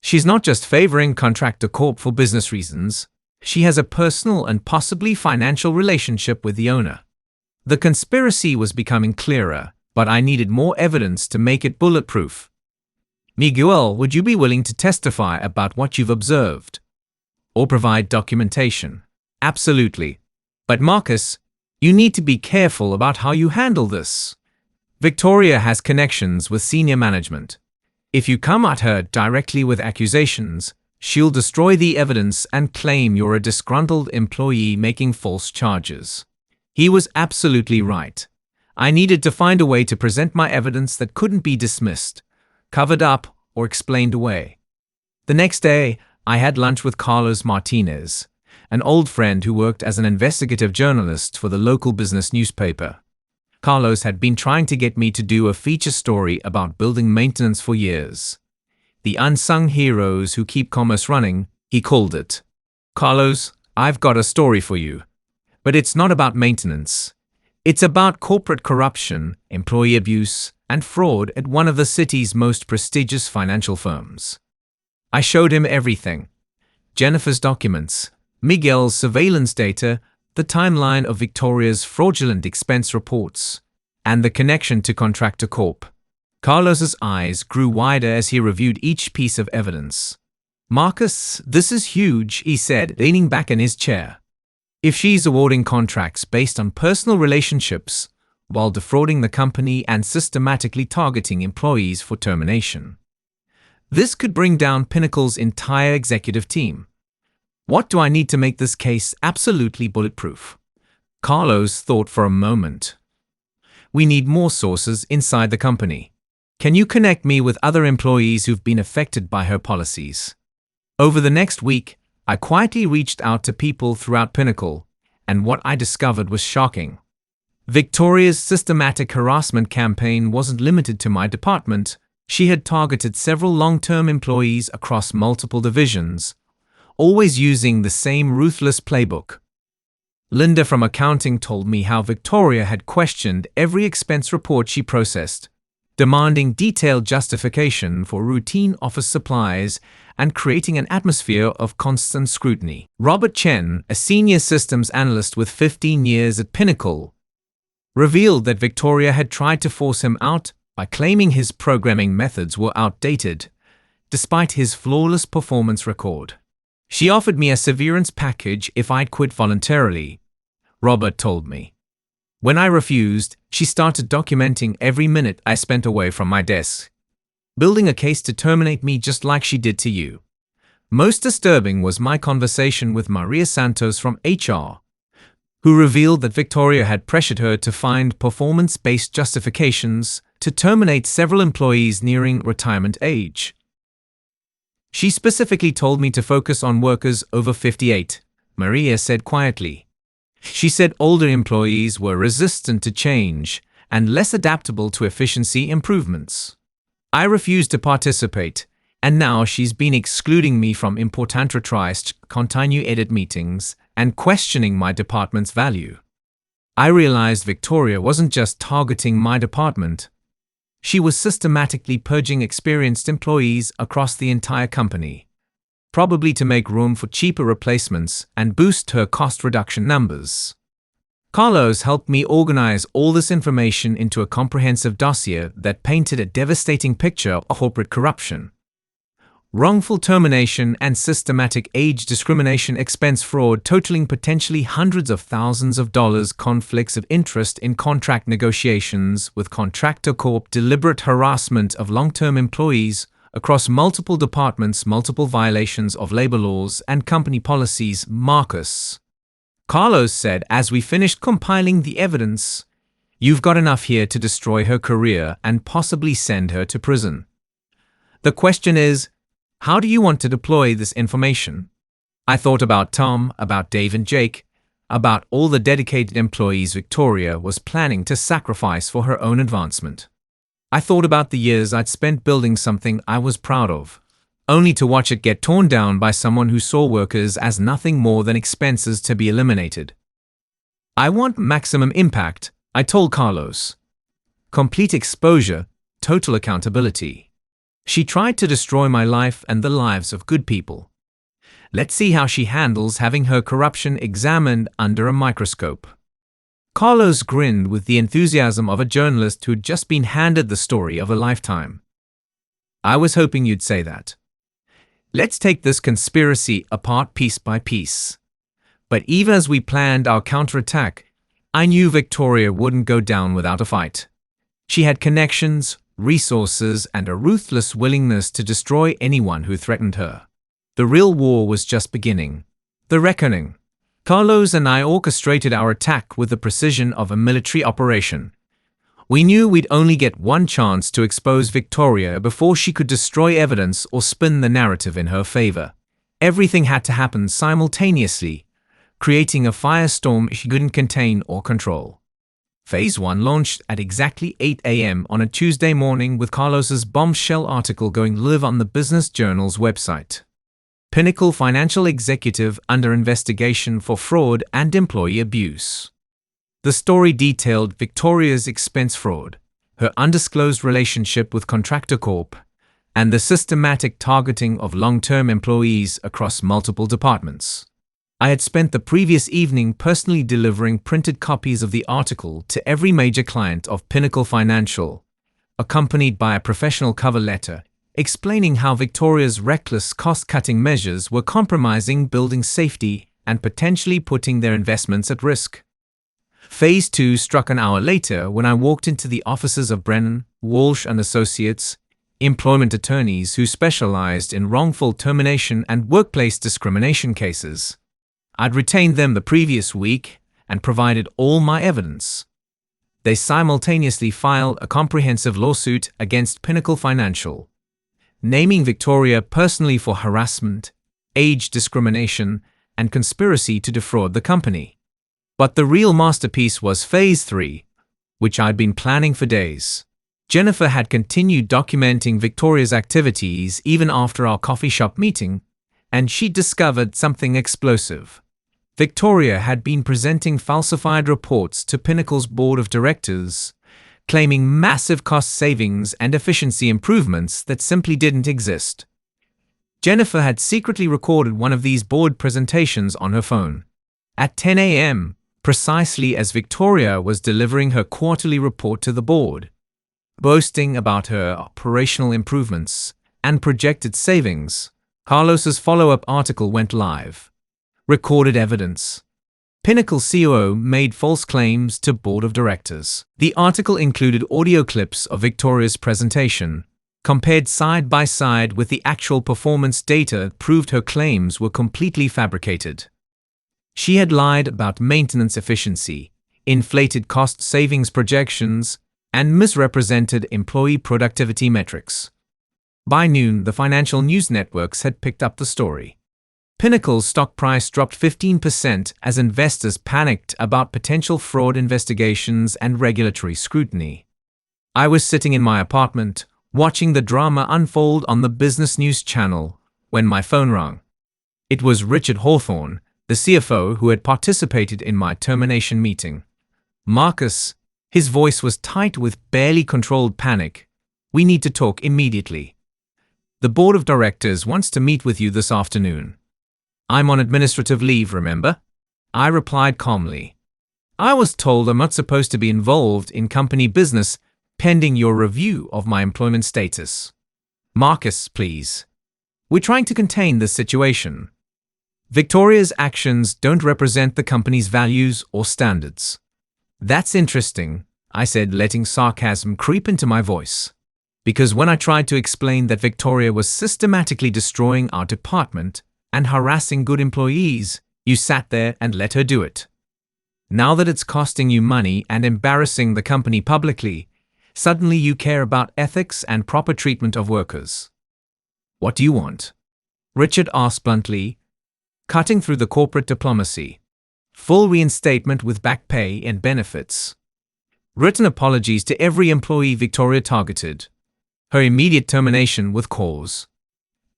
She's not just favoring Contractor Corp for business reasons, she has a personal and possibly financial relationship with the owner. The conspiracy was becoming clearer, but I needed more evidence to make it bulletproof. "Miguel, would you be willing to testify about what you've observed? Or provide documentation?" "Absolutely. But Marcus, you need to be careful about how you handle this. Victoria has connections with senior management. If you come at her directly with accusations, she'll destroy the evidence and claim you're a disgruntled employee making false charges." He was absolutely right. I needed to find a way to present my evidence that couldn't be dismissed, covered up, or explained away. The next day, I had lunch with Carlos Martinez, an old friend who worked as an investigative journalist for the local business newspaper. Carlos had been trying to get me to do a feature story about building maintenance for years. The unsung heroes who keep commerce running, he called it. Carlos, I've got a story for you. But it's not about maintenance. It's about corporate corruption, employee abuse, and fraud at one of the city's most prestigious financial firms. I showed him everything. Jennifer's documents, Miguel's surveillance data, the timeline of Victoria's fraudulent expense reports, and the connection to Contractor Corp. Carlos's eyes grew wider as he reviewed each piece of evidence. Marcus, this is huge, he said, leaning back in his chair. If she's awarding contracts based on personal relationships while defrauding the company and systematically targeting employees for termination, this could bring down Pinnacle's entire executive team. What do I need to make this case absolutely bulletproof? Carlos thought for a moment. We need more sources inside the company. Can you connect me with other employees who've been affected by her policies? Over the next week, I quietly reached out to people throughout Pinnacle, and what I discovered was shocking. Victoria's systematic harassment campaign wasn't limited to my department. She had targeted several long-term employees across multiple divisions, always using the same ruthless playbook. Linda from accounting told me how Victoria had questioned every expense report she processed, demanding detailed justification for routine office supplies and creating an atmosphere of constant scrutiny. Robert Chen, a senior systems analyst with 15 years at Pinnacle, revealed that Victoria had tried to force him out by claiming his programming methods were outdated, despite his flawless performance record. She offered me a severance package if I'd quit voluntarily, Robert told me. When I refused, she started documenting every minute I spent away from my desk, building a case to terminate me just like she did to you. Most disturbing was my conversation with Maria Santos from HR, who revealed that Victoria had pressured her to find performance-based justifications to terminate several employees nearing retirement age. She specifically told me to focus on workers over 58, Maria said quietly. She said older employees were resistant to change and less adaptable to efficiency improvements. I refused to participate, and now she's been excluding me from important retriests, continue edit meetings, and questioning my department's value. I realized Victoria wasn't just targeting my department. She was systematically purging experienced employees across the entire company, probably to make room for cheaper replacements and boost her cost reduction numbers. Carlos helped me organize all this information into a comprehensive dossier that painted a devastating picture of corporate corruption, wrongful termination, and systematic age discrimination, expense fraud totaling potentially hundreds of thousands of dollars, conflicts of interest in contract negotiations with Contractor Corp, deliberate harassment of long-term employees across multiple departments, multiple violations of labor laws and company policies. Marcus, Carlos said as we finished compiling the evidence, you've got enough here to destroy her career and possibly send her to prison. The question is, how do you want to deploy this information? I thought about Tom, about Dave and Jake, about all the dedicated employees Victoria was planning to sacrifice for her own advancement. I thought about the years I'd spent building something I was proud of, only to watch it get torn down by someone who saw workers as nothing more than expenses to be eliminated. I want maximum impact, I told Carlos. Complete exposure, total accountability. She tried to destroy my life and the lives of good people. Let's see how she handles having her corruption examined under a microscope. Carlos grinned with the enthusiasm of a journalist who'd just been handed the story of a lifetime. I was hoping you'd say that. Let's take this conspiracy apart piece by piece. But even as we planned our counterattack, I knew Victoria wouldn't go down without a fight. She had connections, resources, and a ruthless willingness to destroy anyone who threatened her. The real war was just beginning. The reckoning. Carlos and I orchestrated our attack with the precision of a military operation. We knew we'd only get one chance to expose Victoria before she could destroy evidence or spin the narrative in her favor. Everything had to happen simultaneously, creating a firestorm she couldn't contain or control. Phase 1 launched at exactly 8 a.m. on a Tuesday morning with Carlos's bombshell article going live on the Business Journal's website. Pinnacle financial executive under investigation for fraud and employee abuse. The story detailed Victoria's expense fraud, her undisclosed relationship with Contractor Corp, and the systematic targeting of long-term employees across multiple departments. I had spent the previous evening personally delivering printed copies of the article to every major client of Pinnacle Financial, accompanied by a professional cover letter explaining how Victoria's reckless cost-cutting measures were compromising building safety and potentially putting their investments at risk. Phase 2 struck an hour later when I walked into the offices of Brennan, Walsh & Associates, employment attorneys who specialized in wrongful termination and workplace discrimination cases. I'd retained them the previous week and provided all my evidence. They simultaneously filed a comprehensive lawsuit against Pinnacle Financial, naming Victoria personally for harassment, age discrimination, and conspiracy to defraud the company. But the real masterpiece was Phase 3, which I'd been planning for days. Jennifer had continued documenting Victoria's activities even after our coffee shop meeting, and she discovered something explosive. Victoria had been presenting falsified reports to Pinnacle's board of directors, claiming massive cost savings and efficiency improvements that simply didn't exist. Jennifer had secretly recorded one of these board presentations on her phone. At 10 a.m., precisely as Victoria was delivering her quarterly report to the board, boasting about her operational improvements and projected savings, Carlos's follow-up article went live. Recorded evidence. Pinnacle COO made false claims to board of directors. The article included audio clips of Victoria's presentation, compared side by side with the actual performance data that proved her claims were completely fabricated. She had lied about maintenance efficiency, inflated cost savings projections, and misrepresented employee productivity metrics. By noon, the financial news networks had picked up the story. Pinnacle's stock price dropped 15% as investors panicked about potential fraud investigations and regulatory scrutiny. I was sitting in my apartment, watching the drama unfold on the business news channel, when my phone rang. It was Richard Hawthorne, the CFO who had participated in my termination meeting. "Marcus," his voice was tight with barely controlled panic, "we need to talk immediately. The board of directors wants to meet with you this afternoon." "I'm on administrative leave, remember?" I replied calmly. "I was told I'm not supposed to be involved in company business pending your review of my employment status." "Marcus, please. We're trying to contain this situation. Victoria's actions don't represent the company's values or standards." "That's interesting," I said, letting sarcasm creep into my voice. "Because when I tried to explain that Victoria was systematically destroying our department and harassing good employees, you sat there and let her do it. Now that it's costing you money and embarrassing the company publicly, suddenly you care about ethics and proper treatment of workers. What do you want?" Richard asked bluntly, cutting through the corporate diplomacy. "Full reinstatement with back pay and benefits. Written apologies to every employee Victoria targeted. Her immediate termination with cause.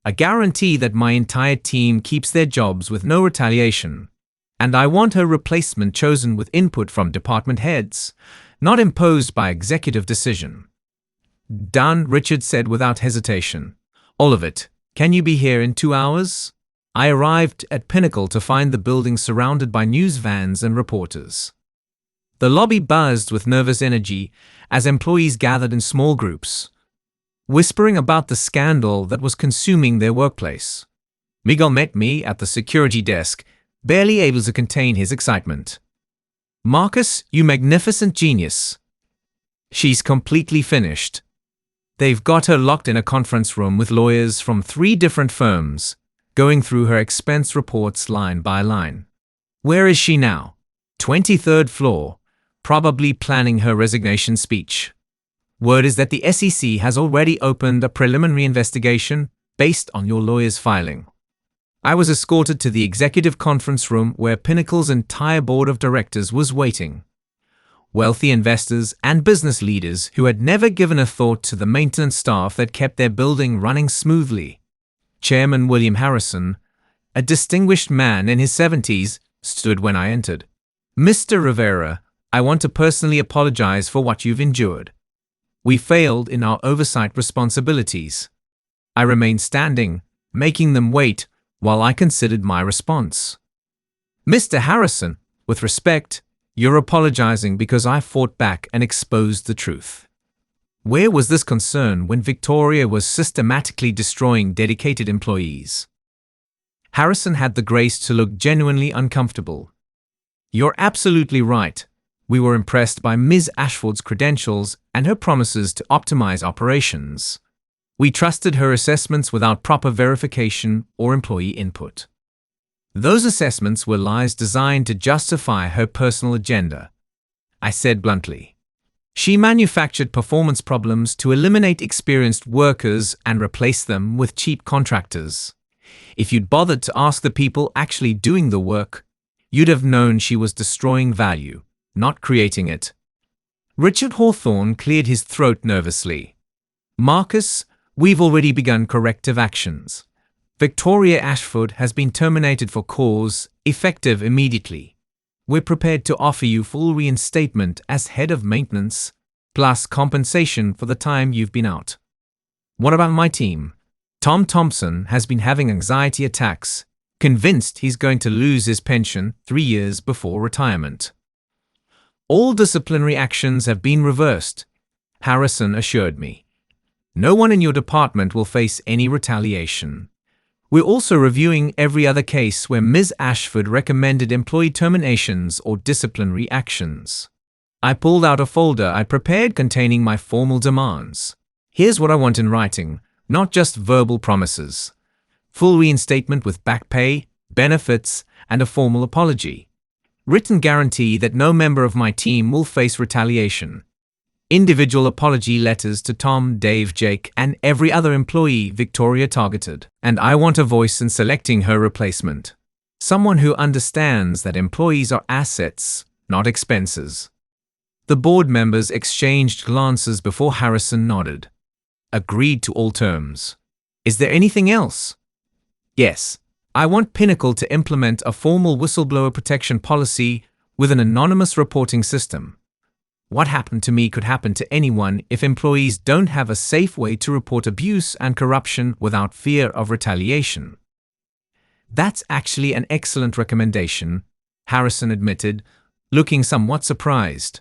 A guarantee that my entire team keeps their jobs with no retaliation. And I want her replacement chosen with input from department heads, not imposed by executive decision." "Done," Richard said without hesitation. "All of it. Can you be here in 2 hours?" I arrived at Pinnacle to find the building surrounded by news vans and reporters. The lobby buzzed with nervous energy as employees gathered in small groups, whispering about the scandal that was consuming their workplace. Miguel met me at the security desk, barely able to contain his excitement. "Marcus, you magnificent genius. She's completely finished. They've got her locked in a conference room with lawyers from 3 different firms, going through her expense reports line by line. Where is she now? 23rd floor, probably planning her resignation speech. Word is that the SEC has already opened a preliminary investigation based on your lawyer's filing." I was escorted to the executive conference room where Pinnacle's entire board of directors was waiting. Wealthy investors and business leaders who had never given a thought to the maintenance staff that kept their building running smoothly. Chairman William Harrison, a distinguished man in his 70s, stood when I entered. "Mr. Rivera, I want to personally apologize for what you've endured. We failed in our oversight responsibilities." I remained standing, making them wait while I considered my response. "Mr. Harrison, with respect, you're apologizing because I fought back and exposed the truth. Where was this concern when Victoria was systematically destroying dedicated employees?" Harrison had the grace to look genuinely uncomfortable. "You're absolutely right. We were impressed by Ms. Ashford's credentials and her promises to optimize operations. We trusted her assessments without proper verification or employee input. Those assessments were lies designed to justify her personal agenda," I said bluntly. "She manufactured performance problems to eliminate experienced workers and replace them with cheap contractors. If you'd bothered to ask the people actually doing the work, you'd have known she was destroying value, not creating it." Richard Hawthorne cleared his throat nervously. "Marcus, we've already begun corrective actions. Victoria Ashford has been terminated for cause, effective immediately. We're prepared to offer you full reinstatement as head of maintenance, plus compensation for the time you've been out." "What about my team? Tom Thompson has been having anxiety attacks, convinced he's going to lose his pension 3 years before retirement." "All disciplinary actions have been reversed," Harrison assured me. "No one in your department will face any retaliation. We're also reviewing every other case where Ms. Ashford recommended employee terminations or disciplinary actions." I pulled out a folder I prepared containing my formal demands. "Here's what I want in writing, not just verbal promises. Full reinstatement with back pay, benefits, and a formal apology. Written guarantee that no member of my team will face retaliation. Individual apology letters to Tom, Dave, Jake, and every other employee Victoria targeted. And I want a voice in selecting her replacement. Someone who understands that employees are assets, not expenses." The board members exchanged glances before Harrison nodded. "Agreed to all terms. Is there anything else?" "Yes. I want Pinnacle to implement a formal whistleblower protection policy with an anonymous reporting system. What happened to me could happen to anyone if employees don't have a safe way to report abuse and corruption without fear of retaliation." "That's actually an excellent recommendation," Harrison admitted, looking somewhat surprised.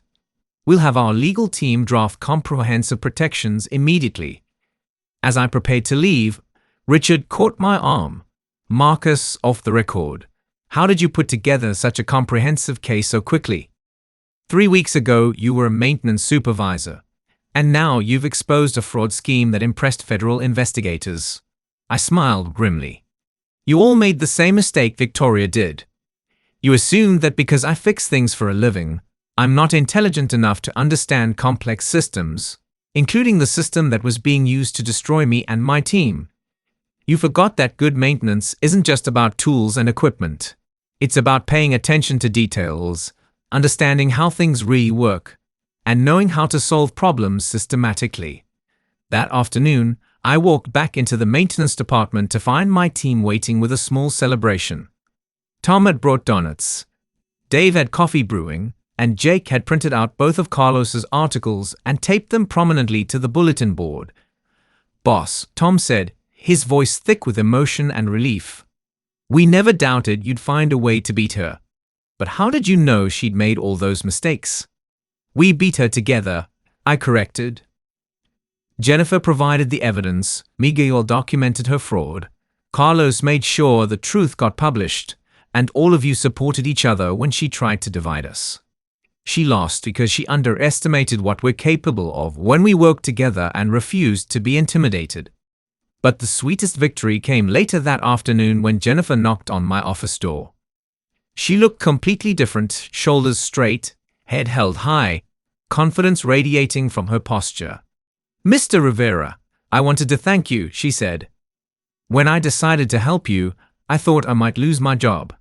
"We'll have our legal team draft comprehensive protections immediately." As I prepared to leave, Richard caught my arm. "Marcus, off the record. How did you put together such a comprehensive case so quickly? 3 weeks ago, you were a maintenance supervisor, and now you've exposed a fraud scheme that impressed federal investigators." I smiled grimly. "You all made the same mistake Victoria did. You assumed that because I fix things for a living, I'm not intelligent enough to understand complex systems, including the system that was being used to destroy me and my team. You forgot that good maintenance isn't just about tools and equipment. It's about paying attention to details, understanding how things really work, and knowing how to solve problems systematically." That afternoon, I walked back into the maintenance department to find my team waiting with a small celebration. Tom had brought donuts, Dave had coffee brewing, and Jake had printed out both of Carlos's articles and taped them prominently to the bulletin board. "Boss," Tom said, his voice thick with emotion and relief, "we never doubted you'd find a way to beat her. But how did you know she'd made all those mistakes?" "We beat her together," I corrected. "Jennifer provided the evidence, Miguel documented her fraud, Carlos made sure the truth got published, and all of you supported each other when she tried to divide us. She lost because she underestimated what we're capable of when we work together and refused to be intimidated." But the sweetest victory came later that afternoon when Jennifer knocked on my office door. She looked completely different, shoulders straight, head held high, confidence radiating from her posture. "Mr. Rivera, I wanted to thank you," she said. "When I decided to help you, I thought I might lose my job.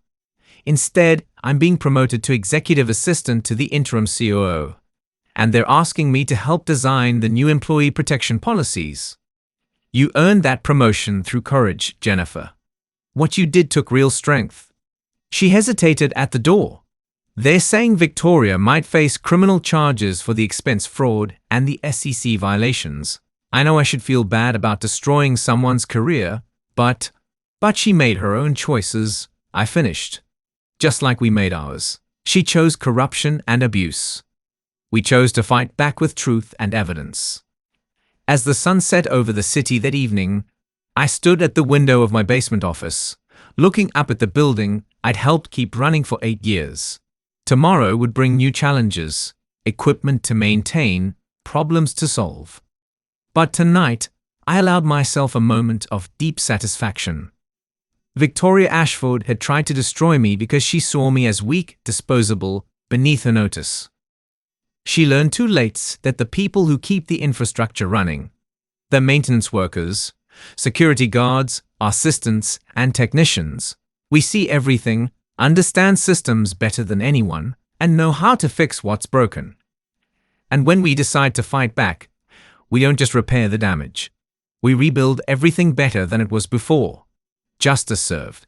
Instead, I'm being promoted to executive assistant to the interim COO, and they're asking me to help design the new employee protection policies. You earned that promotion through courage, Jennifer. What you did took real strength. She hesitated at the door. They're saying Victoria might face criminal charges for the expense fraud and the SEC violations. I know I should feel bad about destroying someone's career, but she made her own choices. I finished. Just like we made ours. She chose corruption and abuse. We chose to fight back with truth and evidence. As the sun set over the city that evening, I stood at the window of my basement office, looking up at the building I'd helped keep running for 8 years. Tomorrow would bring new challenges, equipment to maintain, problems to solve. But tonight, I allowed myself a moment of deep satisfaction. Victoria Ashford had tried to destroy me because she saw me as weak, disposable, beneath her notice. She learned too late that the people who keep the infrastructure running, the maintenance workers, security guards, assistants, and technicians, we see everything, understand systems better than anyone, and know how to fix what's broken. And when we decide to fight back, we don't just repair the damage. We rebuild everything better than it was before. Justice served.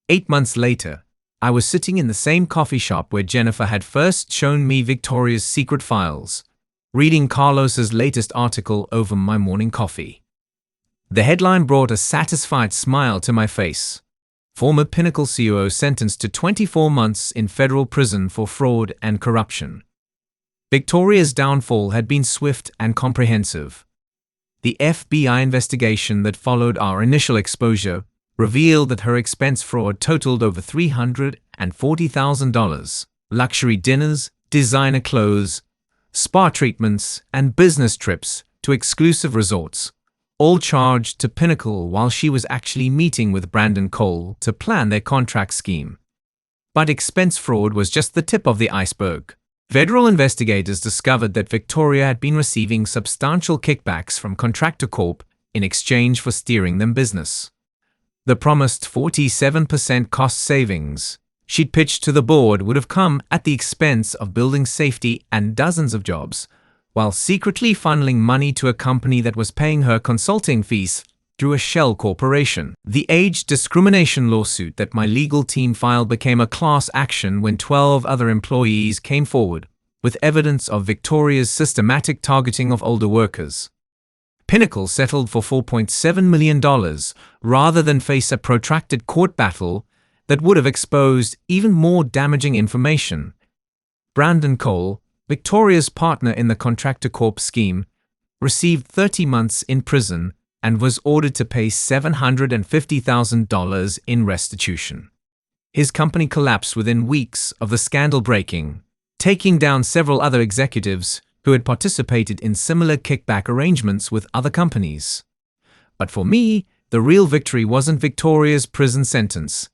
8 months later, I was sitting in the same coffee shop where Jennifer had first shown me Victoria's secret files, reading Carlos's latest article over my morning coffee. The headline brought a satisfied smile to my face. Former Pinnacle COO sentenced to 24 months in federal prison for fraud and corruption. Victoria's downfall had been swift and comprehensive. The FBI investigation that followed our initial exposure revealed that her expense fraud totaled over $340,000. Luxury dinners, designer clothes, spa treatments, and business trips to exclusive resorts, all charged to Pinnacle while she was actually meeting with Brandon Cole to plan their contract scheme. But expense fraud was just the tip of the iceberg. Federal investigators discovered that Victoria had been receiving substantial kickbacks from Contractor Corp in exchange for steering them business. The promised 47% cost savings she'd pitched to the board would have come at the expense of building safety and dozens of jobs, while secretly funneling money to a company that was paying her consulting fees through a shell corporation. The age discrimination lawsuit that my legal team filed became a class action when 12 other employees came forward with evidence of Victoria's systematic targeting of older workers. Pinnacle settled for $4.7 million rather than face a protracted court battle that would have exposed even more damaging information. Brandon Cole, Victoria's partner in the Contractor Corp scheme, received 30 months in prison and was ordered to pay $750,000 in restitution. His company collapsed within weeks of the scandal breaking, taking down several other executives who had participated in similar kickback arrangements with other companies. But for me, the real victory wasn't Victoria's prison sentence.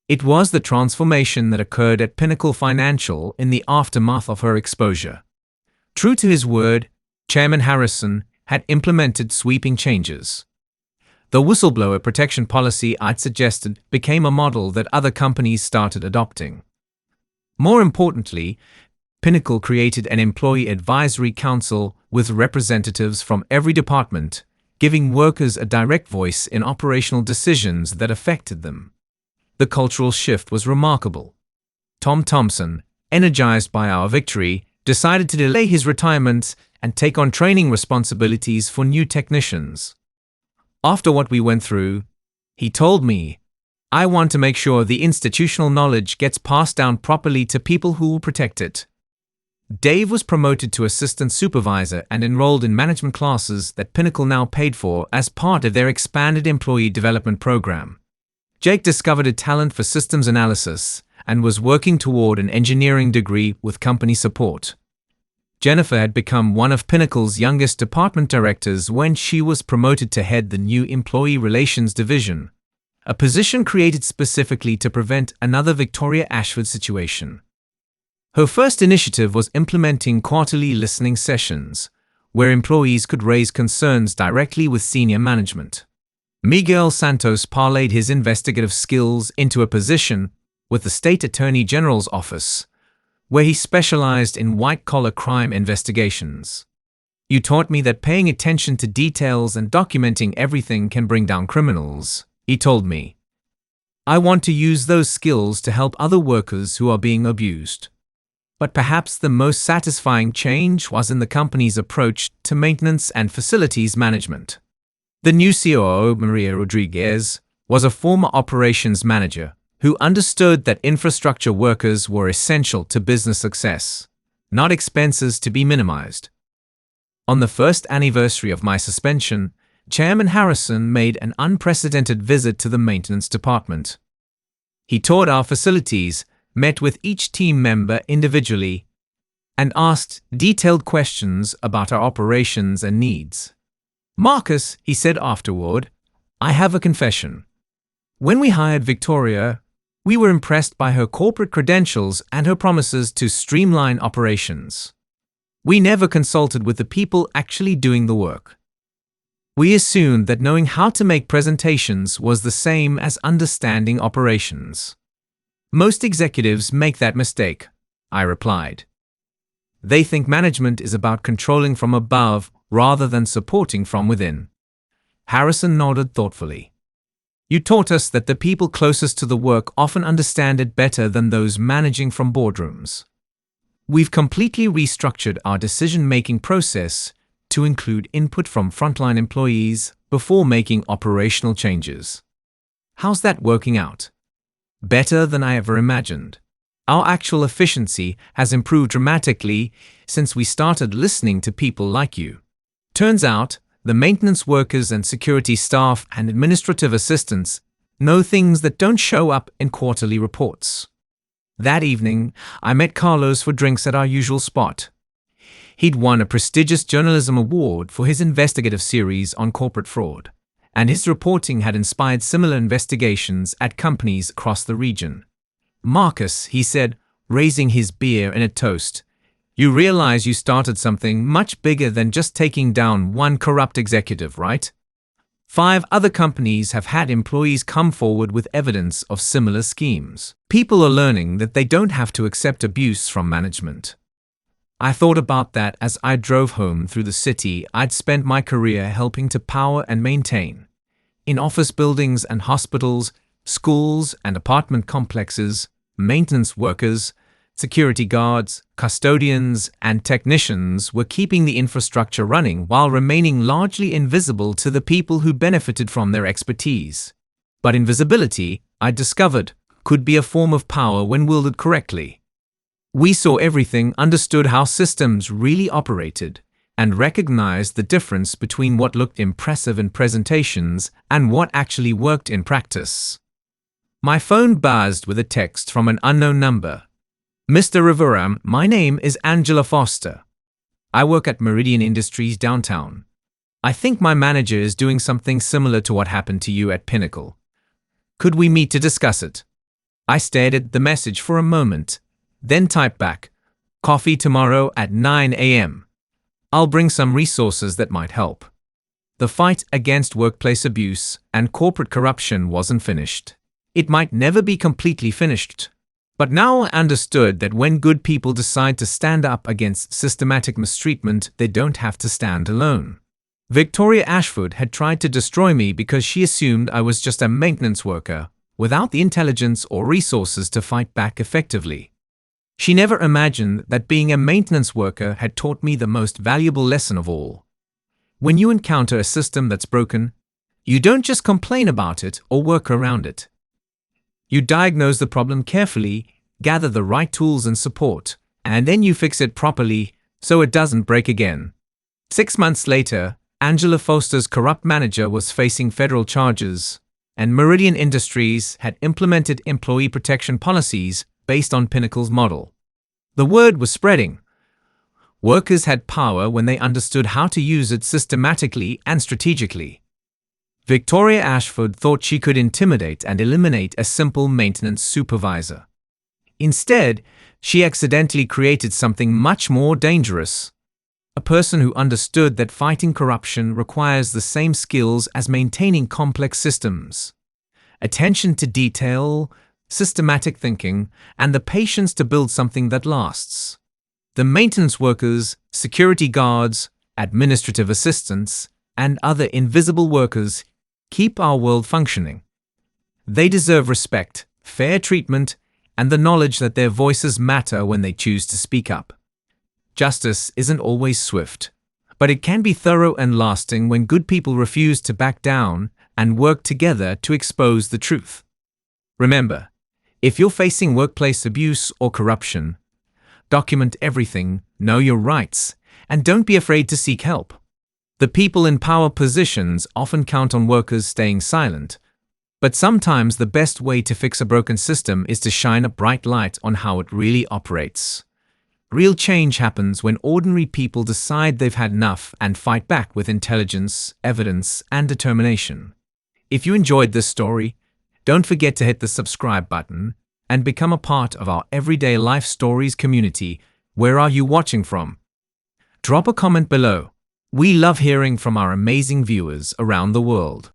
It was the transformation that occurred at Pinnacle Financial in the aftermath of her exposure. True to his word, Chairman Harrison had implemented sweeping changes. The whistleblower protection policy I'd suggested became a model that other companies started adopting. More importantly, Pinnacle created an employee advisory council with representatives from every department, giving workers a direct voice in operational decisions that affected them. The cultural shift was remarkable. Tom Thompson, energized by our victory, decided to delay his retirement and take on training responsibilities for new technicians. After what we went through, he told me, "I want to make sure the institutional knowledge gets passed down properly to people who will protect it." Dave was promoted to assistant supervisor and enrolled in management classes that Pinnacle now paid for as part of their expanded employee development program. Jake discovered a talent for systems analysis and was working toward an engineering degree with company support. Jennifer had become one of Pinnacle's youngest department directors when she was promoted to head the new Employee Relations Division, a position created specifically to prevent another Victoria Ashford situation. Her first initiative was implementing quarterly listening sessions, where employees could raise concerns directly with senior management. Miguel Santos parlayed his investigative skills into a position with the State Attorney General's office, where he specialized in white-collar crime investigations. You taught me that paying attention to details and documenting everything can bring down criminals, he told me. I want to use those skills to help other workers who are being abused. But perhaps the most satisfying change was in the company's approach to maintenance and facilities management. The new COO, Maria Rodriguez, was a former operations manager who understood that infrastructure workers were essential to business success, not expenses to be minimized. On the first anniversary of my suspension, Chairman Harrison made an unprecedented visit to the maintenance department. He toured our facilities, met with each team member individually, and asked detailed questions about our operations and needs. "Marcus," he said afterward, "I have a confession. When we hired Victoria, we were impressed by her corporate credentials and her promises to streamline operations. We never consulted with the people actually doing the work. We assumed that knowing how to make presentations was the same as understanding operations. Most executives make that mistake," I replied. "They think management is about controlling from above rather than supporting from within." Harrison nodded thoughtfully. "You taught us that the people closest to the work often understand it better than those managing from boardrooms. We've completely restructured our decision-making process to include input from frontline employees before making operational changes. How's that working out?" "Better than I ever imagined. Our actual efficiency has improved dramatically since we started listening to people like you. Turns out, the maintenance workers and security staff and administrative assistants know things that don't show up in quarterly reports." That evening, I met Carlos for drinks at our usual spot. He'd won a prestigious journalism award for his investigative series on corporate fraud, and his reporting had inspired similar investigations at companies across the region. "Marcus," he said, raising his beer in a toast, "you realize you started something much bigger than just taking down one corrupt executive, right? 5 other companies have had employees come forward with evidence of similar schemes. People are learning that they don't have to accept abuse from management." I thought about that as I drove home through the city I'd spent my career helping to power and maintain. In office buildings and hospitals, schools and apartment complexes, maintenance workers, security guards, custodians, and technicians were keeping the infrastructure running while remaining largely invisible to the people who benefited from their expertise. But invisibility, I discovered, could be a form of power when wielded correctly. We saw everything, understood how systems really operated, and recognized the difference between what looked impressive in presentations and what actually worked in practice. My phone buzzed with a text from an unknown number. "Mr. Rivera, my name is Angela Foster. I work at Meridian Industries downtown. I think my manager is doing something similar to what happened to you at Pinnacle. Could we meet to discuss it?" I stared at the message for a moment, then typed back, "Coffee tomorrow at 9 a.m. I'll bring some resources that might help." The fight against workplace abuse and corporate corruption wasn't finished. It might never be completely finished. But now I understood that when good people decide to stand up against systematic mistreatment, they don't have to stand alone. Victoria Ashford had tried to destroy me because she assumed I was just a maintenance worker, without the intelligence or resources to fight back effectively. She never imagined that being a maintenance worker had taught me the most valuable lesson of all. When you encounter a system that's broken, you don't just complain about it or work around it. You diagnose the problem carefully, gather the right tools and support, and then you fix it properly so it doesn't break again. 6 months later, Angela Foster's corrupt manager was facing federal charges, and Meridian Industries had implemented employee protection policies based on Pinnacle's model. The word was spreading. Workers had power when they understood how to use it systematically and strategically. Victoria Ashford thought she could intimidate and eliminate a simple maintenance supervisor. Instead, she accidentally created something much more dangerous. A person who understood that fighting corruption requires the same skills as maintaining complex systems: attention to detail, systematic thinking, and the patience to build something that lasts. The maintenance workers, security guards, administrative assistants, and other invisible workers keep our world functioning. They deserve respect, fair treatment, and the knowledge that their voices matter when they choose to speak up. Justice isn't always swift, but it can be thorough and lasting when good people refuse to back down and work together to expose the truth. Remember, if you're facing workplace abuse or corruption, document everything, know your rights, and don't be afraid to seek help. The people in power positions often count on workers staying silent, but sometimes the best way to fix a broken system is to shine a bright light on how it really operates. Real change happens when ordinary people decide they've had enough and fight back with intelligence, evidence, and determination. If you enjoyed this story, don't forget to hit the subscribe button and become a part of our Everyday Life Stories community. Where are you watching from? Drop a comment below. We love hearing from our amazing viewers around the world.